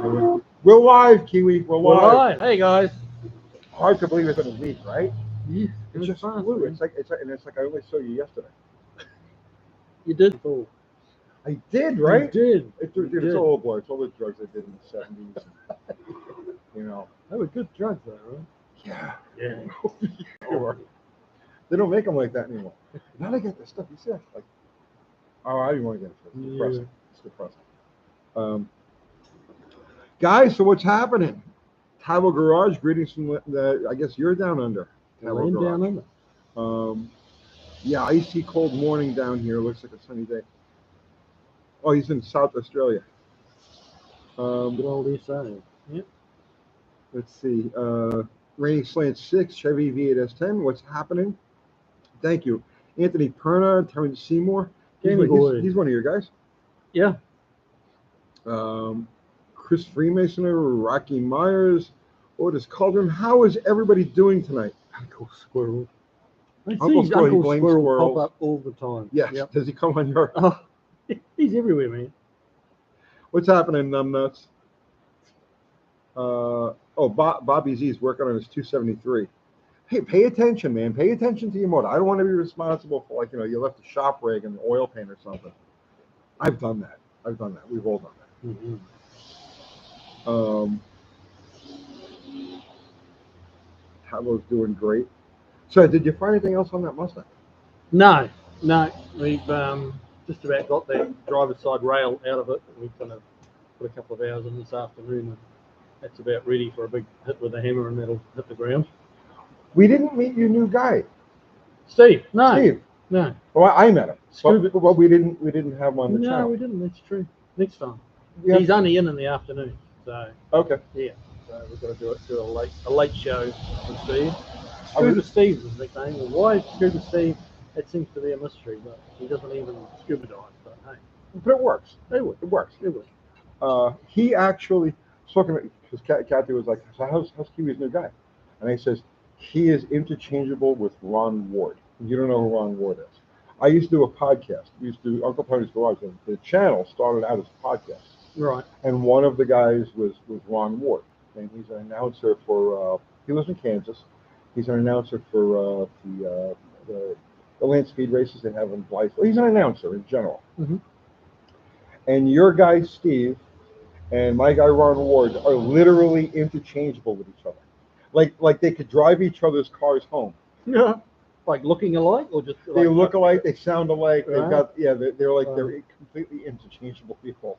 We're live, Kiwi. We're live. Hey guys. Hard to believe it's been a week, right? Yeah, It's just flew. It's like I only saw you yesterday. You did. Oh. I did, right? You did. It's all blur. It's all the drugs I did in the 70s. You know. They were good drugs, though, right? Yeah. Yeah. Sure. They don't make them like that anymore. Now they get this stuff. You see, like, oh, I didn't want to get it. It's depressing. It's depressing. Guys, so what's happening? Tabo Garage, greetings from the. I guess you're down under. Tabo Garage. Down under. Yeah, icy cold morning down here. Looks like a sunny day. Oh, he's in South Australia. Good old SA. Yep. Let's see. Raining Slant 6, Chevy V8 S10. What's happening? Thank you. Anthony Perna, Terrence Seymour. He's one of your guys. Yeah. Chris Freemasoner, Rocky Myers, Otis Cauldron. How is everybody doing tonight? Uncle Squirrel. Uncle Squirrel pop up all the time. Yes. Yep. Does he come on your? Oh, he's everywhere, man. What's happening, numbnuts? Bobby Z is working on his 273. Hey, pay attention, man. Pay attention to your motor. I don't want to be responsible for, like, you left a shop rig and oil paint or something. I've done that. We've all done that. Mm-hmm. Tabo's doing great. So, did you find anything else on that Mustang? No. We've just about got that driver's side rail out of it. We've kind of put a couple of hours in this afternoon, and that's about ready for a big hit with a hammer, and that'll hit the ground. We didn't meet your new guy, Steve. No. Well, I met him, but we didn't have him on the channel. No, we didn't. That's true. Next time. Yeah. He's only in the afternoon, so okay. Yeah. So we're going to do a late show with Steve. Scuba Steve is his nickname. And why Scuba Steve? It seems to be a mystery, but he doesn't even scuba dive. But hey, but it works. It works. He actually talking about, because Kathy was like, "So how's Kiwi's new guy?" And he says he is interchangeable with Ron Ward. You don't know who Ron Ward is. I used to do a podcast. We used to do Uncle Tony's Garage. The channel started out as a podcast. Right. And one of the guys was Ron Ward, and he's an announcer for. He lives in Kansas. He's an announcer for the land speed races they have in Blythe. He's an announcer in general. Mm-hmm. And your guy Steve and my guy Ron Ward are literally interchangeable with each other. Like they could drive each other's cars home. Yeah. Like looking alike, or just they look alike, they sound alike. Right. They've got they're completely interchangeable people.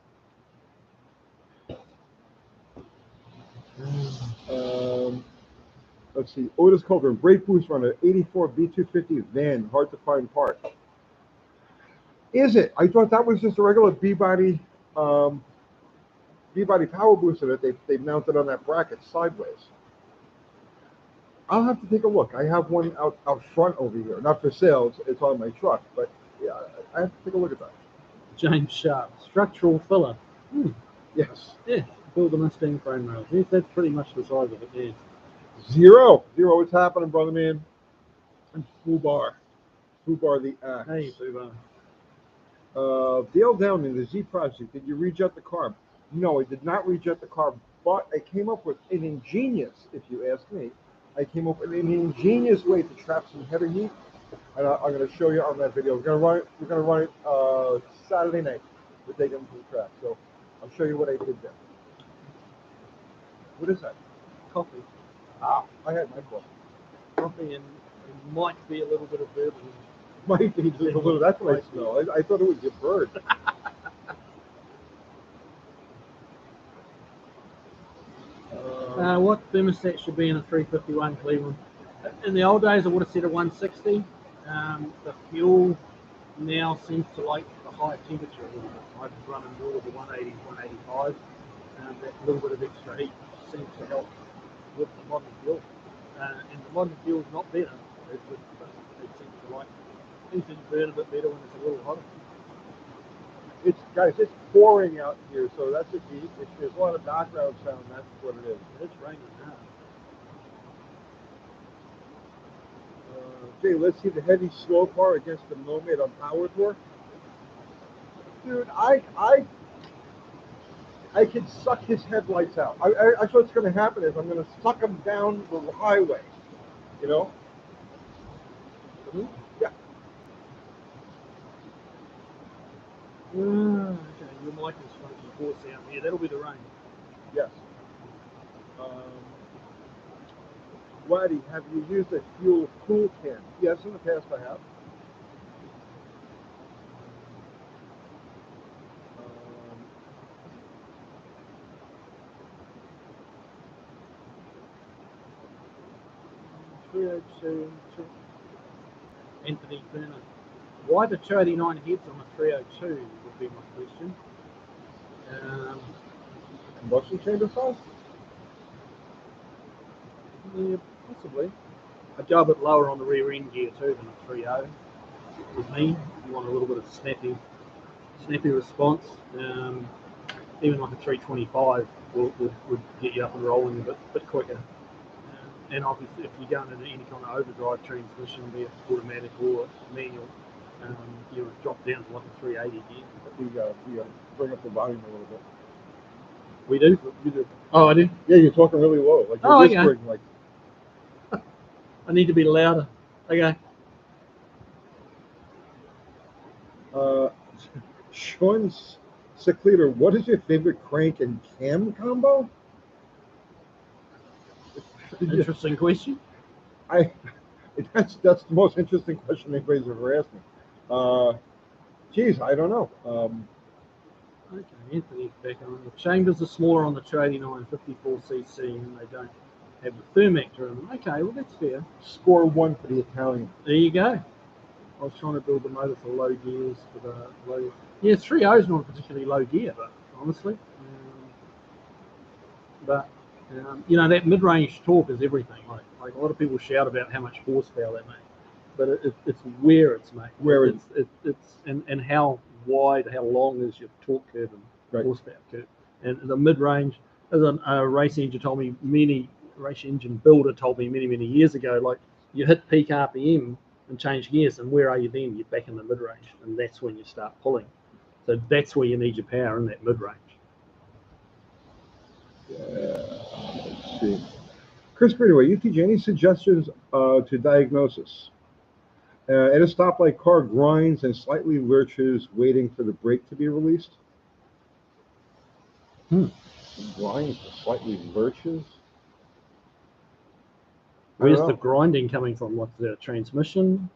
Let's see. Otis Cauldron, brake booster on an 84 B250 van, hard to find part. Is it? I thought that was just a regular B-body power booster that they've mounted on that bracket sideways. I'll have to take a look. I have one out front over here, not for sale. It's on my truck, but yeah, I have to take a look at that. James Sharp, structural filler. Yes. Yeah. Build the Mustang frame rails. Yes, that's pretty much the size of it. Yeah. Zero. What's happening, brother man? And Fubar the axe. Hey, Fubar. Dale Downing, the Z Project. Did you rejet the carb? No, I did not rejet the carb, but I came up with an ingenious, if you ask me, way to trap some header heat, and I'm going to show you on that video. We're going to run it Saturday night. We're taking them to the track, so I'll show you what I did there. What is that? Coffee. I had my coffee. Coffee and it might be a little bit of bourbon. Might be just a little. That's what I smell. I thought it was your bird. What thermostat should be in a 351 Cleveland? In the old days, I would have said a 160. The fuel now seems to like the high temperature a little bit. I'd run more of the 180, 185. That little bit of extra heat seems to help with the modern fuel. And the modern fuel is not better. It seems to like things that burn a bit better when it's a little hotter. It's pouring out here, so that's a key. If there's a lot of background sound, that's what it is. It's raining now. Okay, let's see the heavy slow car against the Nomad on Power Tour. Dude, I could suck his headlights out. That's what's going to happen is I'm going to suck him down the highway. You know? Mhm. Yeah. Okay, your mic is funky. Poor sound. Yeah, that'll be the rain. Yes. Waddy, have you used a fuel cool can? Yes, in the past I have. Anthony Turner. Why the 289 heads on a 302 would be my question. Combustion chamber size? Yeah, possibly. I'd go a bit lower on the rear end gear too than a 3.0. With me, you want a little bit of snappy response. Even like a 325 would get you up and rolling a bit quicker. And obviously, if you're going into any kind of overdrive transmission, be it automatic or manual, you would drop down to like a 380 gear. We bring up the volume a little bit. We do? You do. Oh, I do? Yeah, you're talking really low. Like you're whispering. Okay. Like I need to be louder. Okay. Sean Sickleader, what is your favorite crank and cam combo? Interesting question. That's the most interesting question anybody's ever asked me. Geez, I don't know. Okay, Anthony's back on. The chambers are smaller on the 289 54cc and they don't have the Thermac to them. Okay, well that's fair. Score 1 for the Italian. There you go. I was trying to build the motor for low gears for the low. Yeah, 3.0 is not a particularly low gear, but honestly, you know that mid-range torque is everything. Like a lot of people shout about how much horsepower they make, but it's where it's made. Where it's and how wide, how long is your torque curve and horsepower curve. And the mid-range, as a race engine told me, race engine builder told me many years ago, like you hit peak RPM and change gears, and where are you then? You're back in the mid-range, and that's when you start pulling. So that's where you need your power, in that mid-range. Yeah, let's see. Chris Greenaway, UTG, any suggestions to diagnosis? At a stoplight, car grinds and slightly lurches, waiting for the brake to be released. Grinds, slightly lurches. Where's the grinding coming from? Like the transmission?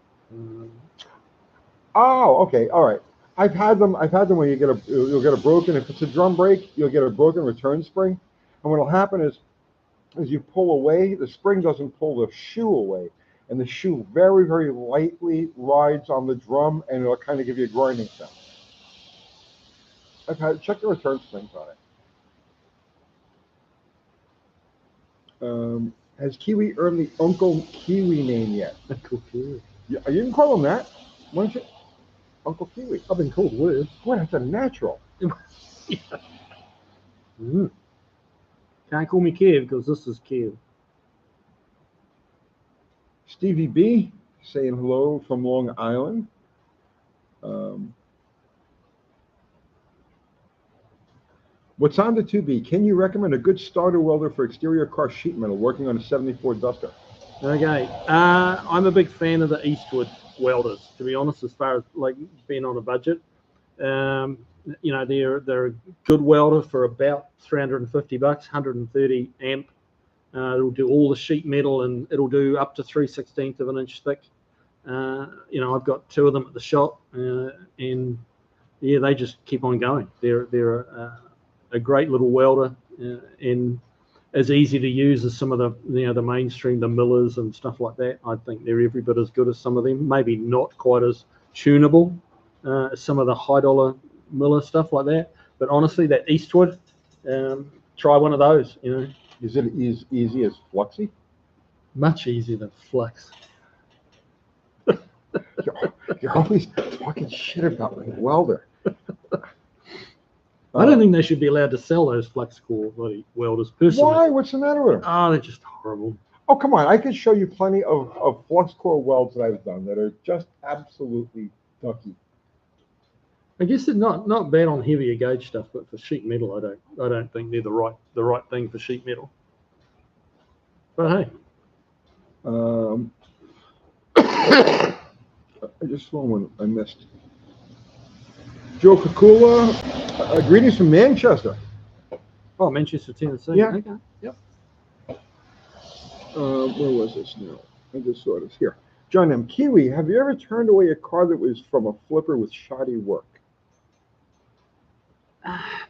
Oh, okay, all right. I've had them when you'll get a broken. If it's a drum brake, you'll get a broken return spring, and what'll happen is, as you pull away, the spring doesn't pull the shoe away, and the shoe very lightly rides on the drum, and it'll kind of give you a grinding sound. Check the return springs on it. Has Kiwi earned the Uncle Kiwi name yet? Uncle Kiwi. Yeah, you can call him that. Why don't you? Uncle Kiwi. I've been called worse. Boy, that's a natural. Yeah. Can't call me Kev because this is Kev. Stevie B saying hello from Long Island. What's on the 2B? Can you recommend a good starter welder for exterior car sheet metal working on a 74 Duster? Okay, I'm a big fan of the Eastwood welders, to be honest, as far as like being on a budget. You know, they're a good welder for about $350, 130 amp. It'll do all the sheet metal, and it'll do up to 3/16 of an inch thick. You know, I've got 2 of them at the shop, and yeah, they just keep on going. They're a great little welder, and as easy to use as some of the mainstream, the Millers and stuff like that. I think they're every bit as good as some of them. Maybe not quite as tunable as some of the high dollar Miller stuff like that. But honestly, that Eastwood, try one of those. You know, is it as easy as Fluxy? Much easier than Flux. You're always talking shit about my welder. I don't think they should be allowed to sell those flux core bloody welders personally. Why? What's the matter with them? Oh, they're just horrible. Oh, come on. I can show you plenty of flux core welds that I've done that are just absolutely ducky. I guess it's not bad on heavier gauge stuff, but for sheet metal, I don't think they're the right thing for sheet metal. But hey, I just saw one I missed. Joe Kakula, greetings from Manchester. oh, Manchester, Tennessee. Yeah. Okay. Yep. Where was this now? I just saw this here. John M. Kiwi, have you ever turned away a car that was from a flipper with shoddy work?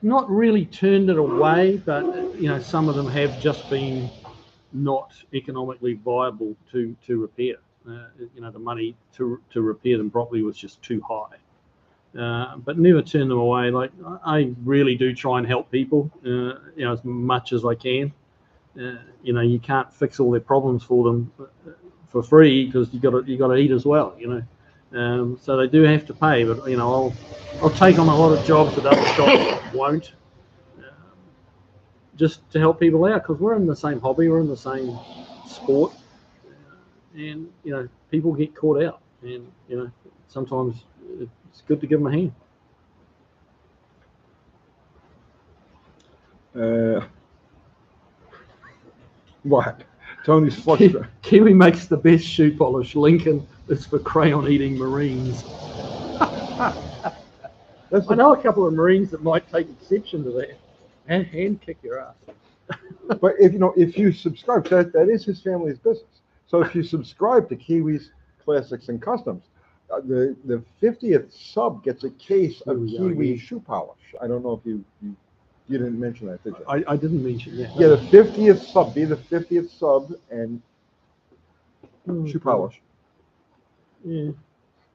Not really turned it away, but some of them have just been not economically viable to repair. The money to repair them properly was just too high. But never turn them away. Like I really do try and help people, as much as I can. You can't fix all their problems for them for free because you got to eat as well. So they do have to pay. But I'll take on a lot of jobs that other shops won't, just to help people out because we're in the same hobby, we're in the same sport, and people get caught out, and sometimes it's good to give them a hand. What? Tony's flustered. Kiwi makes the best shoe polish. Lincoln is for crayon-eating Marines. I know a couple of Marines that might take exception to that and hand kick your ass. But if you subscribe, that is his family's business. So if you subscribe to Kiwi's Classics and Customs, the 50th sub gets a case of Kiwi shoe polish. I don't know if you didn't mention that, did you? I didn't mention that. Yeah, the 50th sub. Be the 50th sub and shoe polish. Yeah.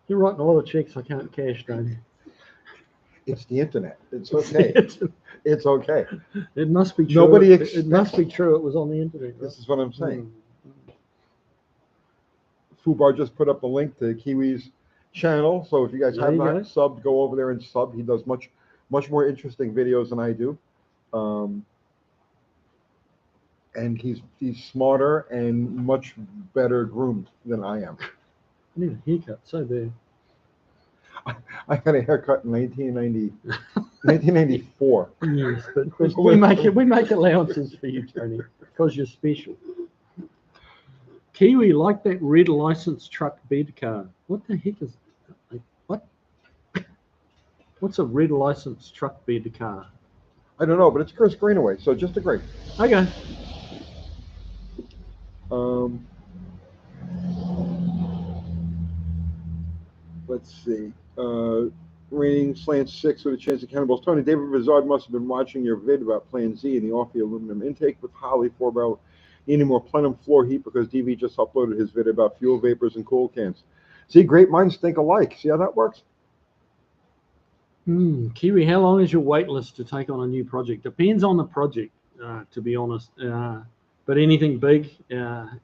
You're writing a lot of checks I can't cash, don't you? It's the internet. It's okay. It's okay. It must be true. It must be true. It was on the internet. Right? This is what I'm saying. Fubar just put up a link to Kiwi's channel. So if you guys have not subbed, go over there and sub. He does much more interesting videos than I do. And he's smarter and much better groomed than I am. I need a haircut so bad. I got a haircut in 1994. Yes, but we make allowances for you, Tony, because you're special. Kiwi, like that red license truck bed car. What the heck is what? What's a red license truck bed car? I don't know, but it's Chris Greenaway, so just agree. Okay. Let's see. Raining Slant 6 with a chance of cannibals. Tony, David Vizard must have been watching your vid about Plan Z and the off the aluminum intake with Holly 4-barrel needing more plenum floor heat because DV just uploaded his vid about fuel vapors and cool cans. See, great minds think alike. See how that works? Kiwi, how long is your wait list to take on a new project? Depends on the project, to be honest. But anything big,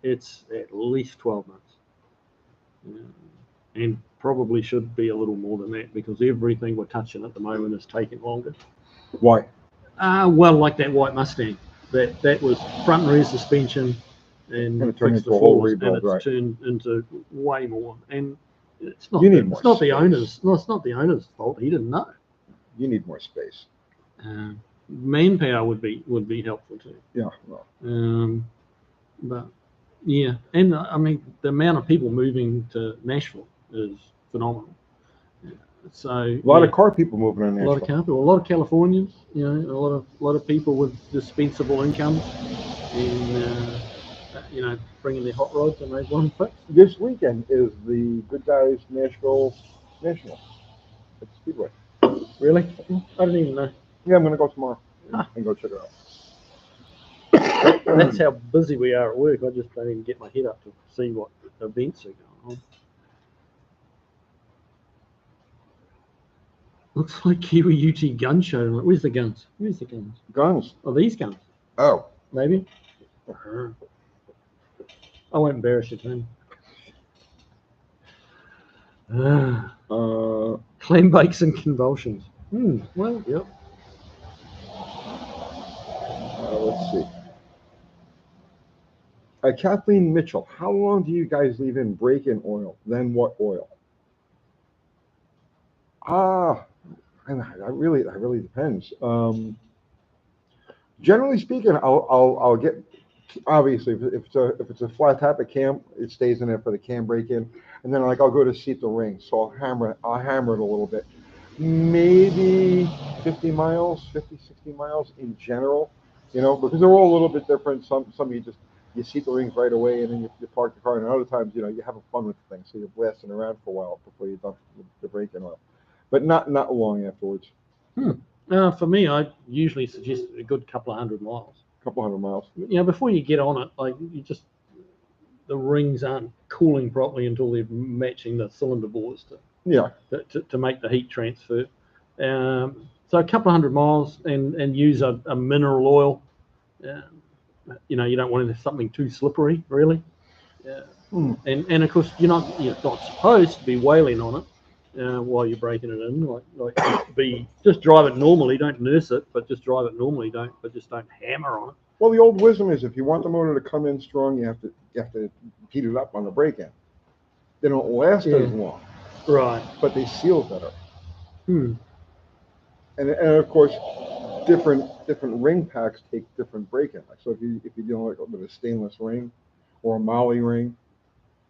it's at least 12 months. And probably should be a little more than that because everything we're touching at the moment is taking longer. Why? Well, like that white Mustang. That was front and rear suspension and it turned fixed into the a whole floors, rebuild, and it's right? turned into way more. And it's not it's not the owner's. No, it's not the owner's fault. He didn't know. You need more space. Manpower would be helpful too. Yeah. Well. But yeah, and I mean the amount of people moving to Nashville is phenomenal. So a lot of car people moving in Nashville. A lot of car people, a lot of Californians. A lot of people with dispensable incomes, and bringing their hot rods and they want to fix. This weekend is the Good Guys Nashville National at Speedway. Really? I didn't even know. Yeah, I'm going to go tomorrow and go check it out. That's how busy we are at work. I just don't even get my head up to see what events are going on. Looks like Kiwi UT gun show. Where's the guns? Where's the guns? Guns. Oh, these guns. Oh. Maybe. I won't embarrass you, Tim. Clam bakes and convulsions. Well, yep. Let's see. Kathleen Mitchell, how long do you guys leave in break-in oil? Then what oil? And that really depends. Generally speaking, I'll get, obviously if it's a flat type of cam, it stays in there for the cam break in, and then like I'll go to seat the ring, so I'll hammer it a little bit, maybe 50 miles, 50, 60 miles in general, because they're all a little bit different. Some you seat the rings right away, and then you park the car, and other times you're having fun with the thing, so you're blasting around for a while before you dump the brake in oil, but not long afterwards. For me, I usually suggest a good couple of 100 miles. Couple 100 miles. Before you get on it, like the rings aren't cooling properly until they're matching the cylinder bores to make the heat transfer. So a couple of 100 miles and use a mineral oil. You don't want something too slippery, really. And of course, you're not supposed to be wailing on it while you're breaking it in. Just drive it normally. Don't nurse it, but just drive it normally. Just don't hammer on it. Well, the old wisdom is if you want the motor to come in strong, you have to heat it up on the break end. They don't last as long, right? But they seal better. And of course, different ring packs take different break in. So if you're dealing with a stainless ring or a moly ring,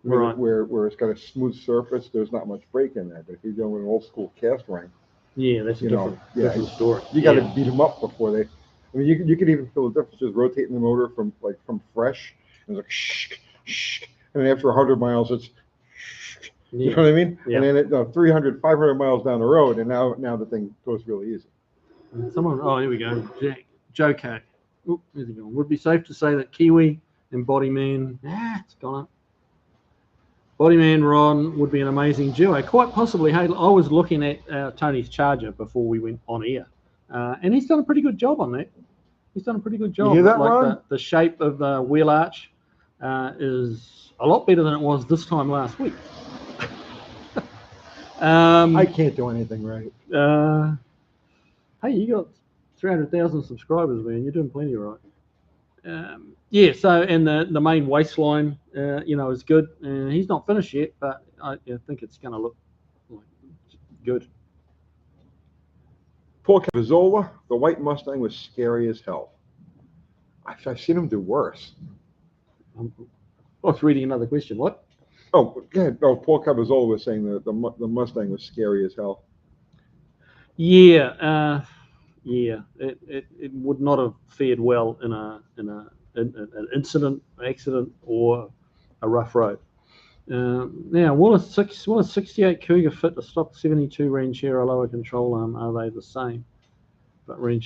where it's got a smooth surface, there's not much break in there. But if you're dealing with an old school cast ring, that's a different story. You got to beat them up before they. I mean, you can even feel the difference just rotating the motor from fresh, and it's like shh, and then after 100 miles, it's you know what I mean? Yeah. And then 300, 500 miles down the road, and now the thing goes really easy. Here we go. Joe K. Oop, there's he gone. Would it be safe to say that Kiwi and Bodyman, it's gone up. Bodyman Ron would be an amazing duo. Quite possibly. Hey, I was looking at Tony's Charger before we went on air, and he's done a pretty good job on that. He's done a pretty good job. You hear that, Ron? The shape of the wheel arch is a lot better than it was this time last week. I can't do anything right. Hey, you got 300,000 subscribers, man. You're doing plenty right. So and the main waistline, is good. He's not finished yet, but I think it's going to look good. Paul Cavazola, the white Mustang was scary as hell. I've seen him do worse. I was reading another question. What? Oh, Paul Cavazola was saying that the Mustang was scary as hell. Yeah, it would not have fared well in an incident, accident, or a rough road. Now, will a 68 Cougar fit a stock 72 Ranchero lower control arm? Are they the same? But I'm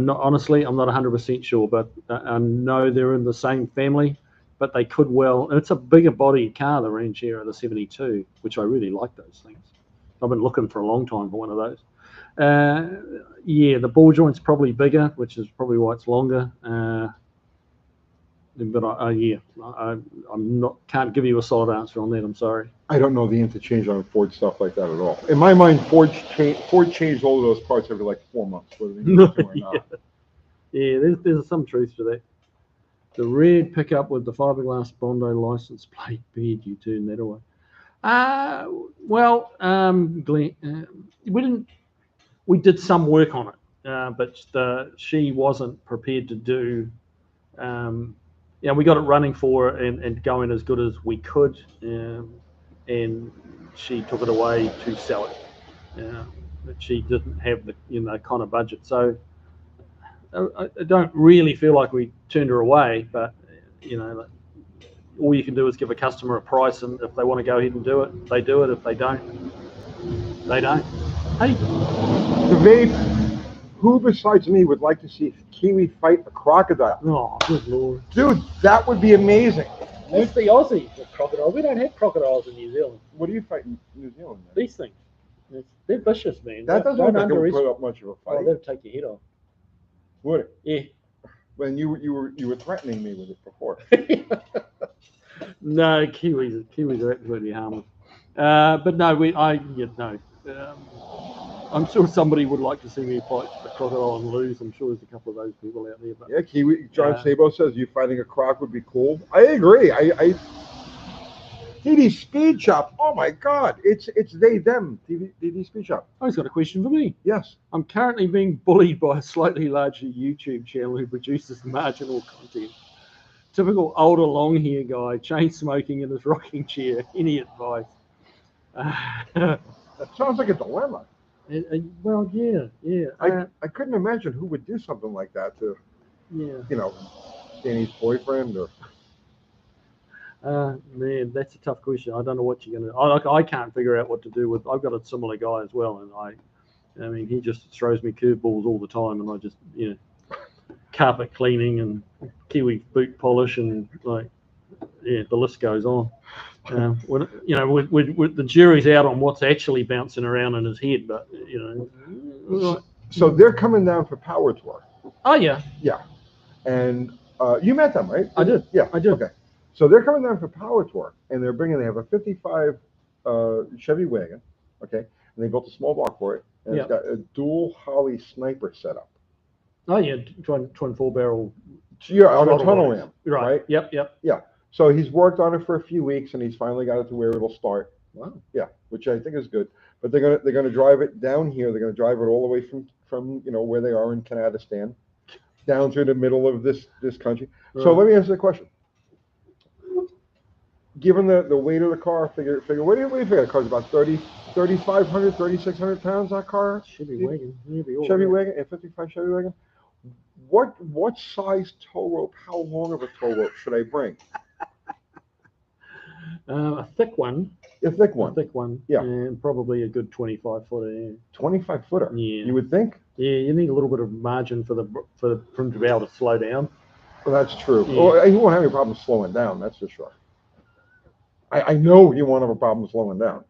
not 100% sure, but I know they're in the same family. But they could well. And it's a bigger body car, the Ranchero, the 72, which I really like those things. I've been looking for a long time for one of those. The ball joint's probably bigger, which is probably why it's longer. But can't give you a solid answer on that. I'm sorry. I don't know the interchange on Ford stuff like that at all. In my mind, Ford changed all of those parts every like 4 months. Whether they need to or not. There's some truth to that. The red pickup with the fiberglass Bondo license plate bed, you turn that away. Glenn, we did some work on it, but she wasn't prepared to do. We got it running for her and going as good as we could, and she took it away to sell it. But she didn't have the kind of budget, so I don't really feel like we turned her away. But all you can do is give a customer a price, and if they want to go ahead and do it, they do it. If they don't, they don't. Hey, the vape. Who besides me would like to see Kiwi fight a crocodile? Oh, good lord, dude, that would be amazing. It's the Aussie crocodile. We don't have crocodiles in New Zealand. What do you fight in New Zealand, man? These things. They're vicious, man. That doesn't look like it would put up much of a fight. Oh, they'll take your head off. Would it? Yeah. When you were threatening me with it before. No, Kiwis are absolutely harmless. But no, I'm sure somebody would like to see me fight a crocodile and lose. I'm sure there's a couple of those people out there. But, yeah, Kiwi. John Sabo says you fighting a croc would be cool. I agree. DD Speed Shop. Oh my God, it's they them. DD Speed Shop. Oh, he's got a question for me. Yes. I'm currently being bullied by a slightly larger YouTube channel who produces marginal content. Typical older long hair guy, chain smoking in his rocking chair. Any advice? That sounds like a dilemma. Well, yeah. I couldn't imagine who would do something like that to, you know, Danny's boyfriend or. Man, that's a tough question. I don't know what you're gonna. I can't figure out what to do with. I've got a similar guy as well, and I mean, he just throws me curveballs all the time, and I just, carpet cleaning and Kiwi boot polish, and the list goes on. When, the jury's out on what's actually bouncing around in his head, but So they're coming down for Power Tour. Oh yeah. Yeah, and you met them, right? I did. Yeah, I did. Okay, so they're coming down for Power Tour, and they have a '55 Chevy wagon, okay, and they built a small block for it, and it's got a dual Holly sniper setup. Oh yeah, twin 4-barrel. Yeah, on a tunnel ramp, right? Yep. Yeah. So he's worked on it for a few weeks, and he's finally got it to where it'll start. Wow. Yeah, which I think is good. But they're gonna drive it down here. They're gonna drive it all the way from where they are in Kanadistan down through the middle of this country. Right. So let me ask you a question. Given the weight of the car, figure what do you figure? The car's about 3,500, 3,600 pounds. That car. Chevy wagon. Chevy wagon, a '55 Chevy wagon. What size tow rope? How long of a tow rope should I bring? A thick one. A thick one. A thick one. Yeah. And probably a good 25-footer. Yeah. 25-footer. Yeah. You would think. Yeah, you need a little bit of margin for him to be able to slow down. Well, that's true. Yeah. Well, he won't have any problem slowing down. That's for sure. I know he won't have a problem slowing down.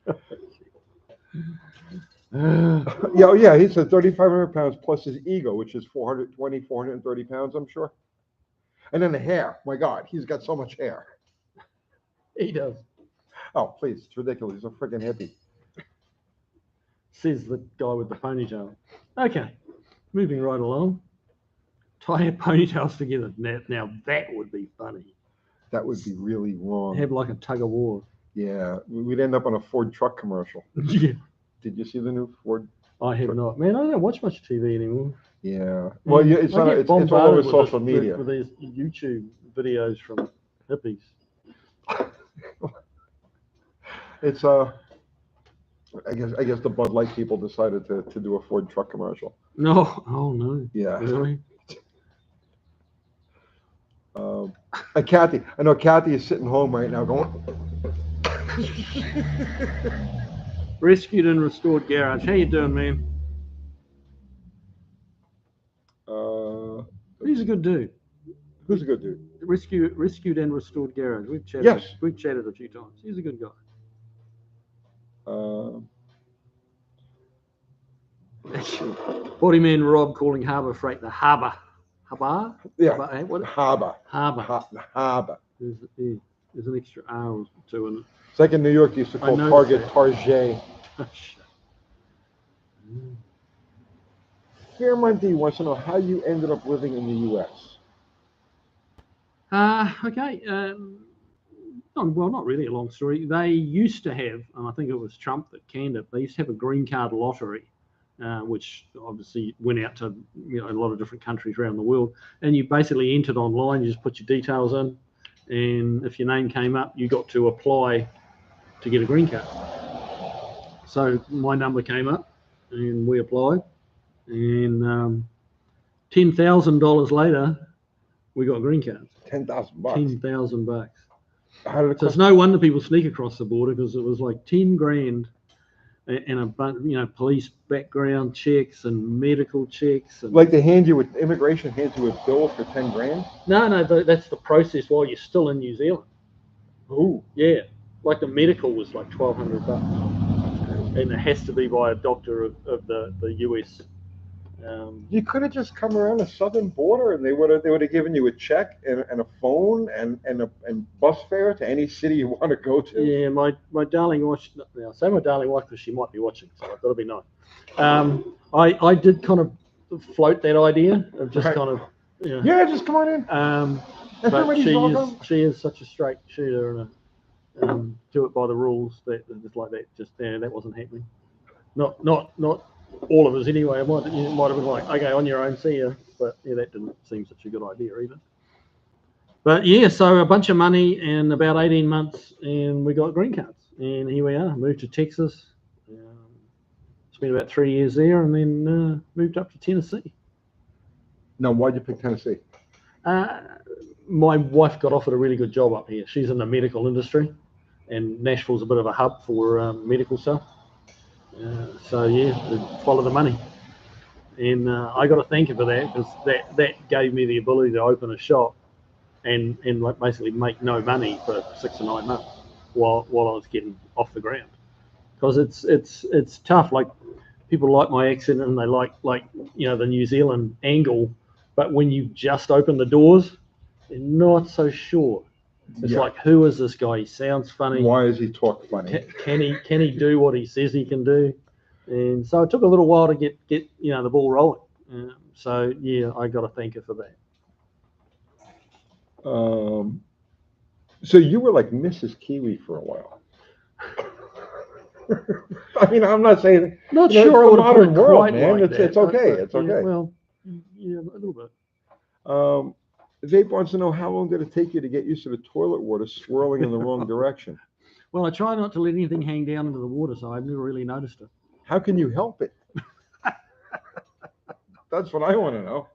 Yeah. He said 3,500 pounds plus his ego, which is 420, 430 pounds, I'm sure. And then the hair. My God, he's got so much hair. He does. Oh, please. It's ridiculous. He's a freaking hippie. Says the guy with the ponytail. Okay. Moving right along. Tie your ponytails together. Now that would be funny. That would be really wrong. Have like a tug of war. Yeah. We'd end up on a Ford truck commercial. Yeah. Did you see the new Ford? I have not. Man, I don't watch much TV anymore. Yeah. Well, it's all over social media. With these YouTube videos from hippies. It's I guess the Bud Light people decided to do a Ford truck commercial. No. Oh no. Yeah. Really? Kathy, I know Kathy is sitting home right now going. Rescued and restored garage. How you doing, man? He's a good dude. Who's a good dude? Rescued and restored garage. We've chatted. Yes. We've chatted a few times. He's a good guy. Bodyman Rob calling Harbour Freight the Harbour. Harbour? Yeah. Harbour. Harbour. There's an extra R or two in it. It's like in New York, they used to call Target Target. Fairmont D wants to know how you ended up living in the U.S. Okay. Well, not really a long story. They used to have, and I think it was Trump that canned it, they used to have a green card lottery, which obviously went out to a lot of different countries around the world. And you basically entered online, you just put your details in, and if your name came up, you got to apply to get a green card. So my number came up, and we applied, and $10,000 later, we got green cards. $10,000. $10,000. How did it so it's no wonder people sneak across the border, because it was like 10 grand and a bunch, police background checks and medical checks. And like they hand you immigration hands you a bill for 10 grand? No, that's the process while you're still in New Zealand. Oh. Yeah. Like the medical was like $1,200, and it has to be by a doctor of the US. You could have just come around the southern border, and they would have given you a check and a phone and bus fare to any city you want to go to. Yeah, my darling wife. I say my darling wife because she might be watching, so I thought it'd be nice. I did kind of float that idea of just kind of yeah, just come on in. But she is such a straight shooter and do it by the rules. That just like that, just that wasn't happening. Not all of us anyway. It might have been like, okay, on your own, see ya. But yeah, that didn't seem such a good idea either. But yeah, so a bunch of money in about 18 months, and we got green cards, and here we are. Moved to Texas. Spent about 3 years there, and then moved up to Tennessee. Now, why'd you pick Tennessee? My wife got offered a really good job up here. She's in the medical industry, and Nashville's a bit of a hub for medical stuff. So yeah, follow the money. And I got to thank her for that, because that gave me the ability to open a shop and like basically make no money for 6 or 9 months while I was getting off the ground. Because it's tough. Like, people like my accent, and they like the New Zealand angle, but when you just open the doors, they're not so sure. It's like, who is this guy? He sounds funny. Why does he talk funny? Can he do what he says he can do? And so it took a little while to get the ball rolling. So yeah, I got to thank her for that. So you were like Mrs. Kiwi for a while. I mean, I'm not saying Not sure I would have put it world, quite man. like It's that, okay. but, It's okay. Well, yeah, a little bit. Vape wants to know, how long did it take you to get used to the toilet water swirling in the wrong direction? Well, I try not to let anything hang down into the water, so I've never really noticed it. How can you help it? That's what I want to know.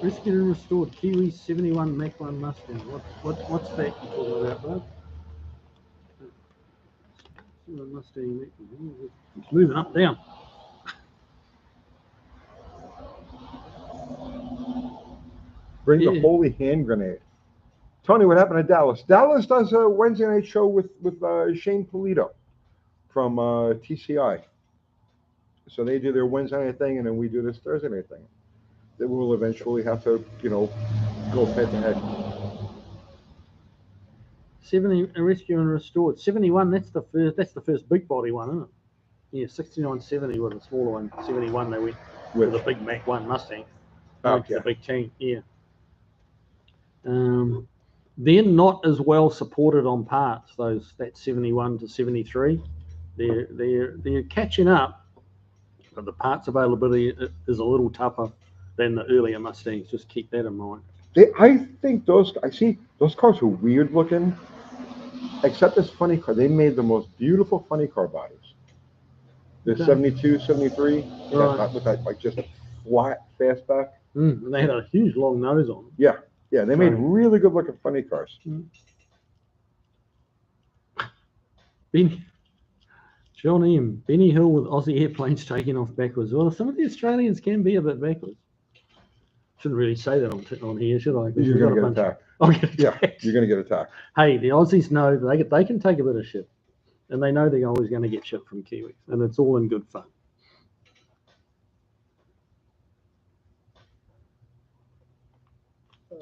Rescued and restored Kiwi 71 Mach 1 Mustang. What's that you're talking about, bud? Mustang. It's moving up down. Bring the holy hand grenade. Tony, what happened to Dallas? Dallas does a Wednesday night show with Shane Polito from TCI. So they do their Wednesday night thing, and then we do this Thursday night thing. They will eventually have to, go head to head. 70 rescue and restored. 71. That's the first big body one, isn't it? Yeah, 6970 with a smaller one. 71 they went with the big Mach 1 Mustang. Okay. The big chain. Yeah. They're not as well supported on parts. That 71 to 73. They're catching up, but the parts availability is a little tougher than the earlier Mustangs. Just keep that in mind. I think those cars are weird looking, except this funny car. They made the most beautiful funny car bodies. The 72, 73, right. With that like just flat fastback. And they had a huge long nose on them. Yeah, they made really good looking funny cars. John M. Benny Hill with Aussie airplanes taking off backwards. Well, some of the Australians can be a bit backwards. Shouldn't really say that on here, should I? You're going to get attacked. I'll get attacked. Yeah, you're going to get attacked. Hey, the Aussies know they can take a bit of shit. And they know they're always going to get shit from Kiwis. And it's all in good fun.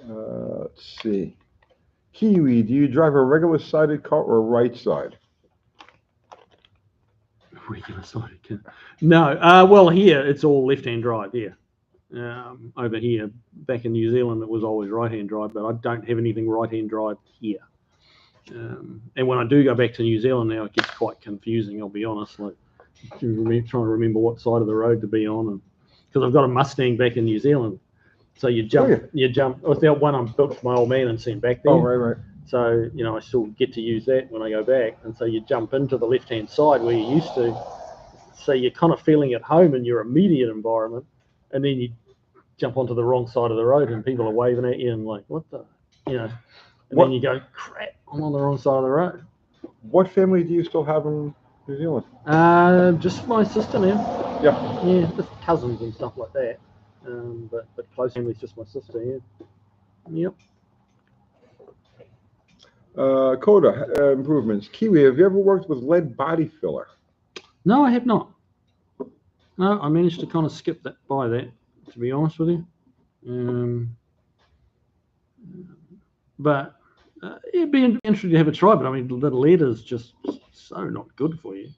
Let's see. Kiwi, do you drive a regular sided car or a right side? Regular sided car. No. Well, here it's all left-hand drive here. Over here, back in New Zealand, it was always right-hand drive, but I don't have anything right-hand drive here. And when I do go back to New Zealand now, it gets quite confusing, I'll be honest. Like, trying to remember what side of the road to be on, because I've got a Mustang back in New Zealand. So you jump. With that one I built for my old man and sent back there. Oh, right. So I still get to use that when I go back, and so you jump into the left-hand side where you used to. So you're kind of feeling at home in your immediate environment, and then you jump onto the wrong side of the road, and people are waving at you and like, what the, and then you go, crap, I'm on the wrong side of the road. What family do you still have in New Zealand? Just my sister now. Yeah, just cousins and stuff like that. But close family's just my sister. Yeah. Yep. Coda improvements. Kiwi, have you ever worked with lead body filler? No, I have not. No, I managed to kind of skip by that, to be honest with you. But it'd be interesting to have a try. But I mean, the lead is just so not good for you.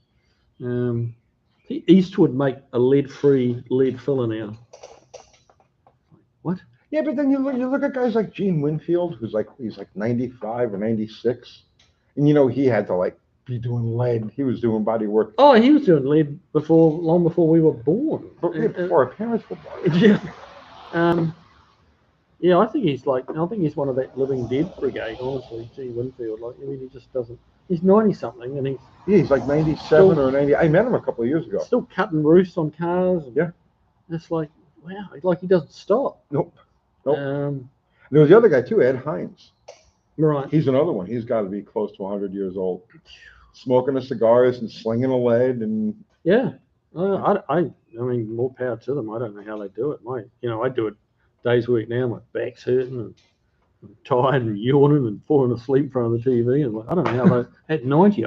Eastwood make a lead-free lead filler now. What? Yeah, but then you look at guys like Gene Winfield, he's like 95 or 96, and he had to like be doing lead. He was doing body work. Oh, he was doing lead long before we were born. But before our parents were born. Yeah. Yeah, I think he's one of that living dead brigade, honestly, Gene Winfield. Like, I mean, he just doesn't. He's 90 something, and he's like 97 or 90. I met him a couple of years ago. Still cutting roofs on cars. Yeah. It's like, wow, like he doesn't stop. Nope. There was the other guy too, Ed Hines. Right. He's another one. He's got to be close to 100 years old, smoking the cigars and slinging the lead and. Yeah. I mean, more power to them. I don't know how they do it. I do it days a week now. My back's hurting and I'm tired and yawning and falling asleep in front of the TV. And I don't know how they at 90.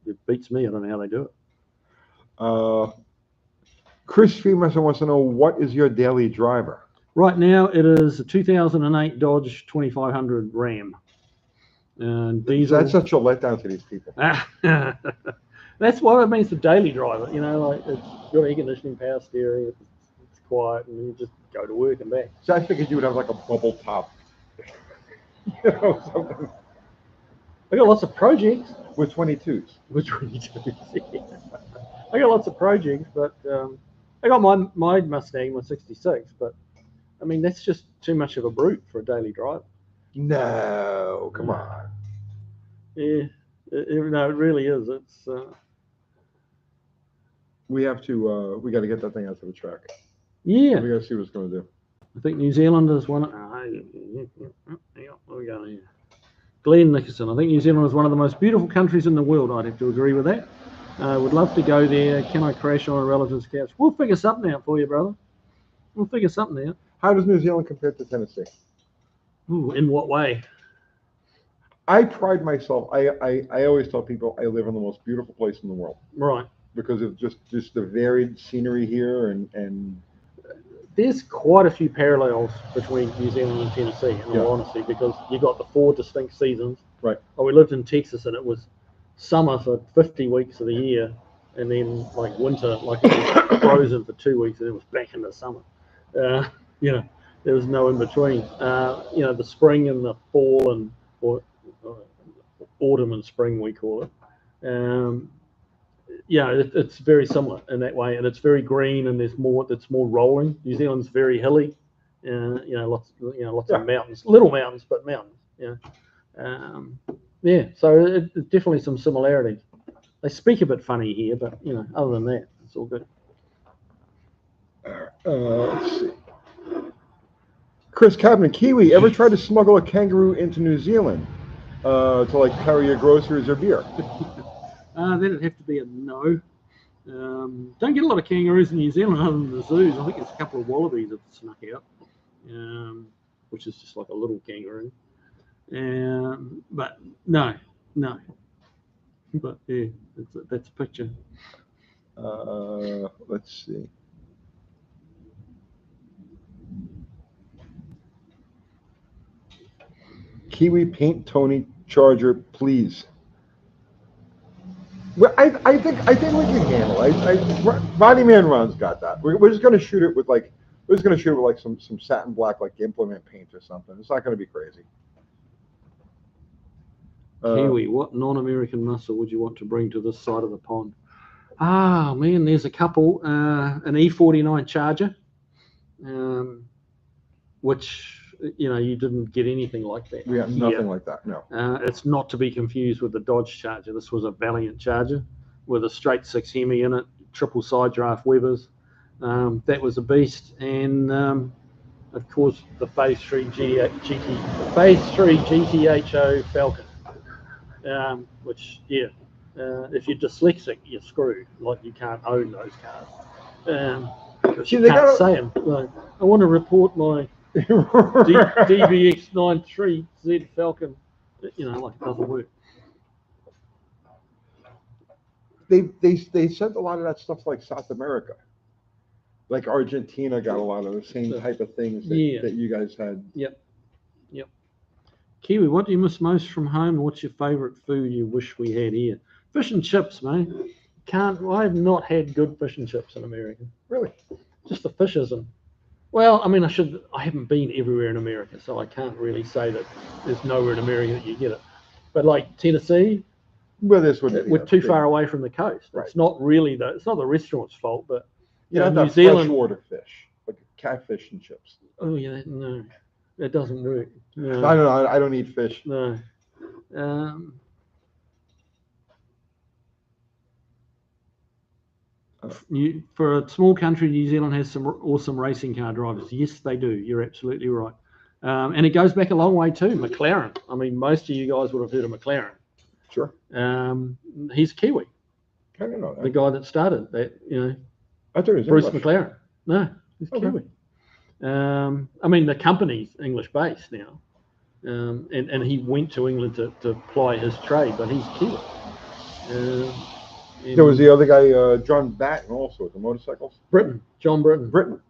It beats me. I don't know how they do it. Chris Freemason wants to know, what is your daily driver? Right now, it is a 2008 Dodge 2500 Ram. And diesel. That's such a letdown to these people. That's what it means to daily driver. Like it's got air conditioning, power steering, it's quiet, and you just go to work and back. So I figured you would have like a bubble top. Something. I got lots of projects. With 22s. With 22s, yeah. I got lots of projects, but I got my Mustang, my 66, but I mean, that's just too much of a brute for a daily drive. No, come on. Yeah, no, it really is. It's we got to get that thing out to the track. Yeah. We got to see what it's going to do. I think New Zealand is one. What we got here? Glenn Nicholson. I think New Zealand is one of the most beautiful countries in the world. I'd have to agree with that. Would love to go there. Can I crash on a relative's couch? We'll figure something out for you, brother. We'll figure something out. How does New Zealand compare to Tennessee? Ooh, in what way? I pride myself. I always tell people I live in the most beautiful place in the world. Right. Because of just the varied scenery here and there's quite a few parallels between New Zealand and Tennessee, in all honesty, because you got the 4 distinct seasons. Right. Oh, we lived in Texas and it was summer for 50 weeks of the year, and then like winter, like it was frozen for 2 weeks, and it was back into summer. There was no in between. The spring and the fall or autumn and spring, we call it. It's very similar in that way, and it's very green, and it's more rolling. New Zealand's very hilly, lots of mountains, little mountains, but mountains. So it's definitely some similarities. They speak a bit funny here, but other than that, it's all good. Let's see. Chris Cabin, Kiwi, ever tried to smuggle a kangaroo into New Zealand to like carry your groceries or beer? That'd have to be a no. Don't get a lot of kangaroos in New Zealand other than the zoos. I think there's a couple of wallabies that snuck out, which is just like a little kangaroo. But no. But yeah, that's a picture. Let's see. Kiwi, paint Tony Charger, please. Well, I think we can handle it. Roddy Man Ron's got that. We're just going to shoot it with some satin black, like implement paint or something. It's not going to be crazy. Kiwi, what non-American muscle would you want to bring to this side of the pond? Ah, man, there's a couple. An E49 Charger, which you didn't get anything like that. We got nothing like that. No. It's not to be confused with the Dodge Charger. This was a Valiant Charger with a straight 6 Hemi in it, triple side draft Webers. That was a beast, and of course the Phase 3 GTHO Falcon, which if you're dyslexic, you're screwed. Like, you can't own those cars. You can't say them. Like, I want to report my DBX 93Z Falcon. It doesn't work. They sent a lot of that stuff like South America. Like Argentina got a lot of the same type of things that you guys had. Yep. Kiwi, what do you miss most from home? What's your favourite food you wish we had here? Fish and chips, mate. I have not had good fish and chips in America. Really? Just the fish isn't. Well, I mean, I haven't been everywhere in America, so I can't really say that there's nowhere in America that you get it. But like Tennessee, Well, this would we're too far away from the coast. Right. It's not really it's not the restaurant's fault, but you know, New Zealand, freshwater fish, like catfish and chips. Oh yeah, no, that doesn't work. No, I don't eat fish. No. For a small country, New Zealand has some awesome racing car drivers. Yes, they do. You're absolutely right. And it goes back a long way too. McLaren. I mean, most of you guys would have heard of McLaren. Sure. He's Kiwi. I don't know that. The guy that started that, I thought it was Bruce English. McLaren. No, he's Okay. Kiwi. I mean, the company's English based now. And he went to England to ply his trade, but he's Kiwi. There was the other guy, John Batten, also with the motorcycles. John Britton. Britain.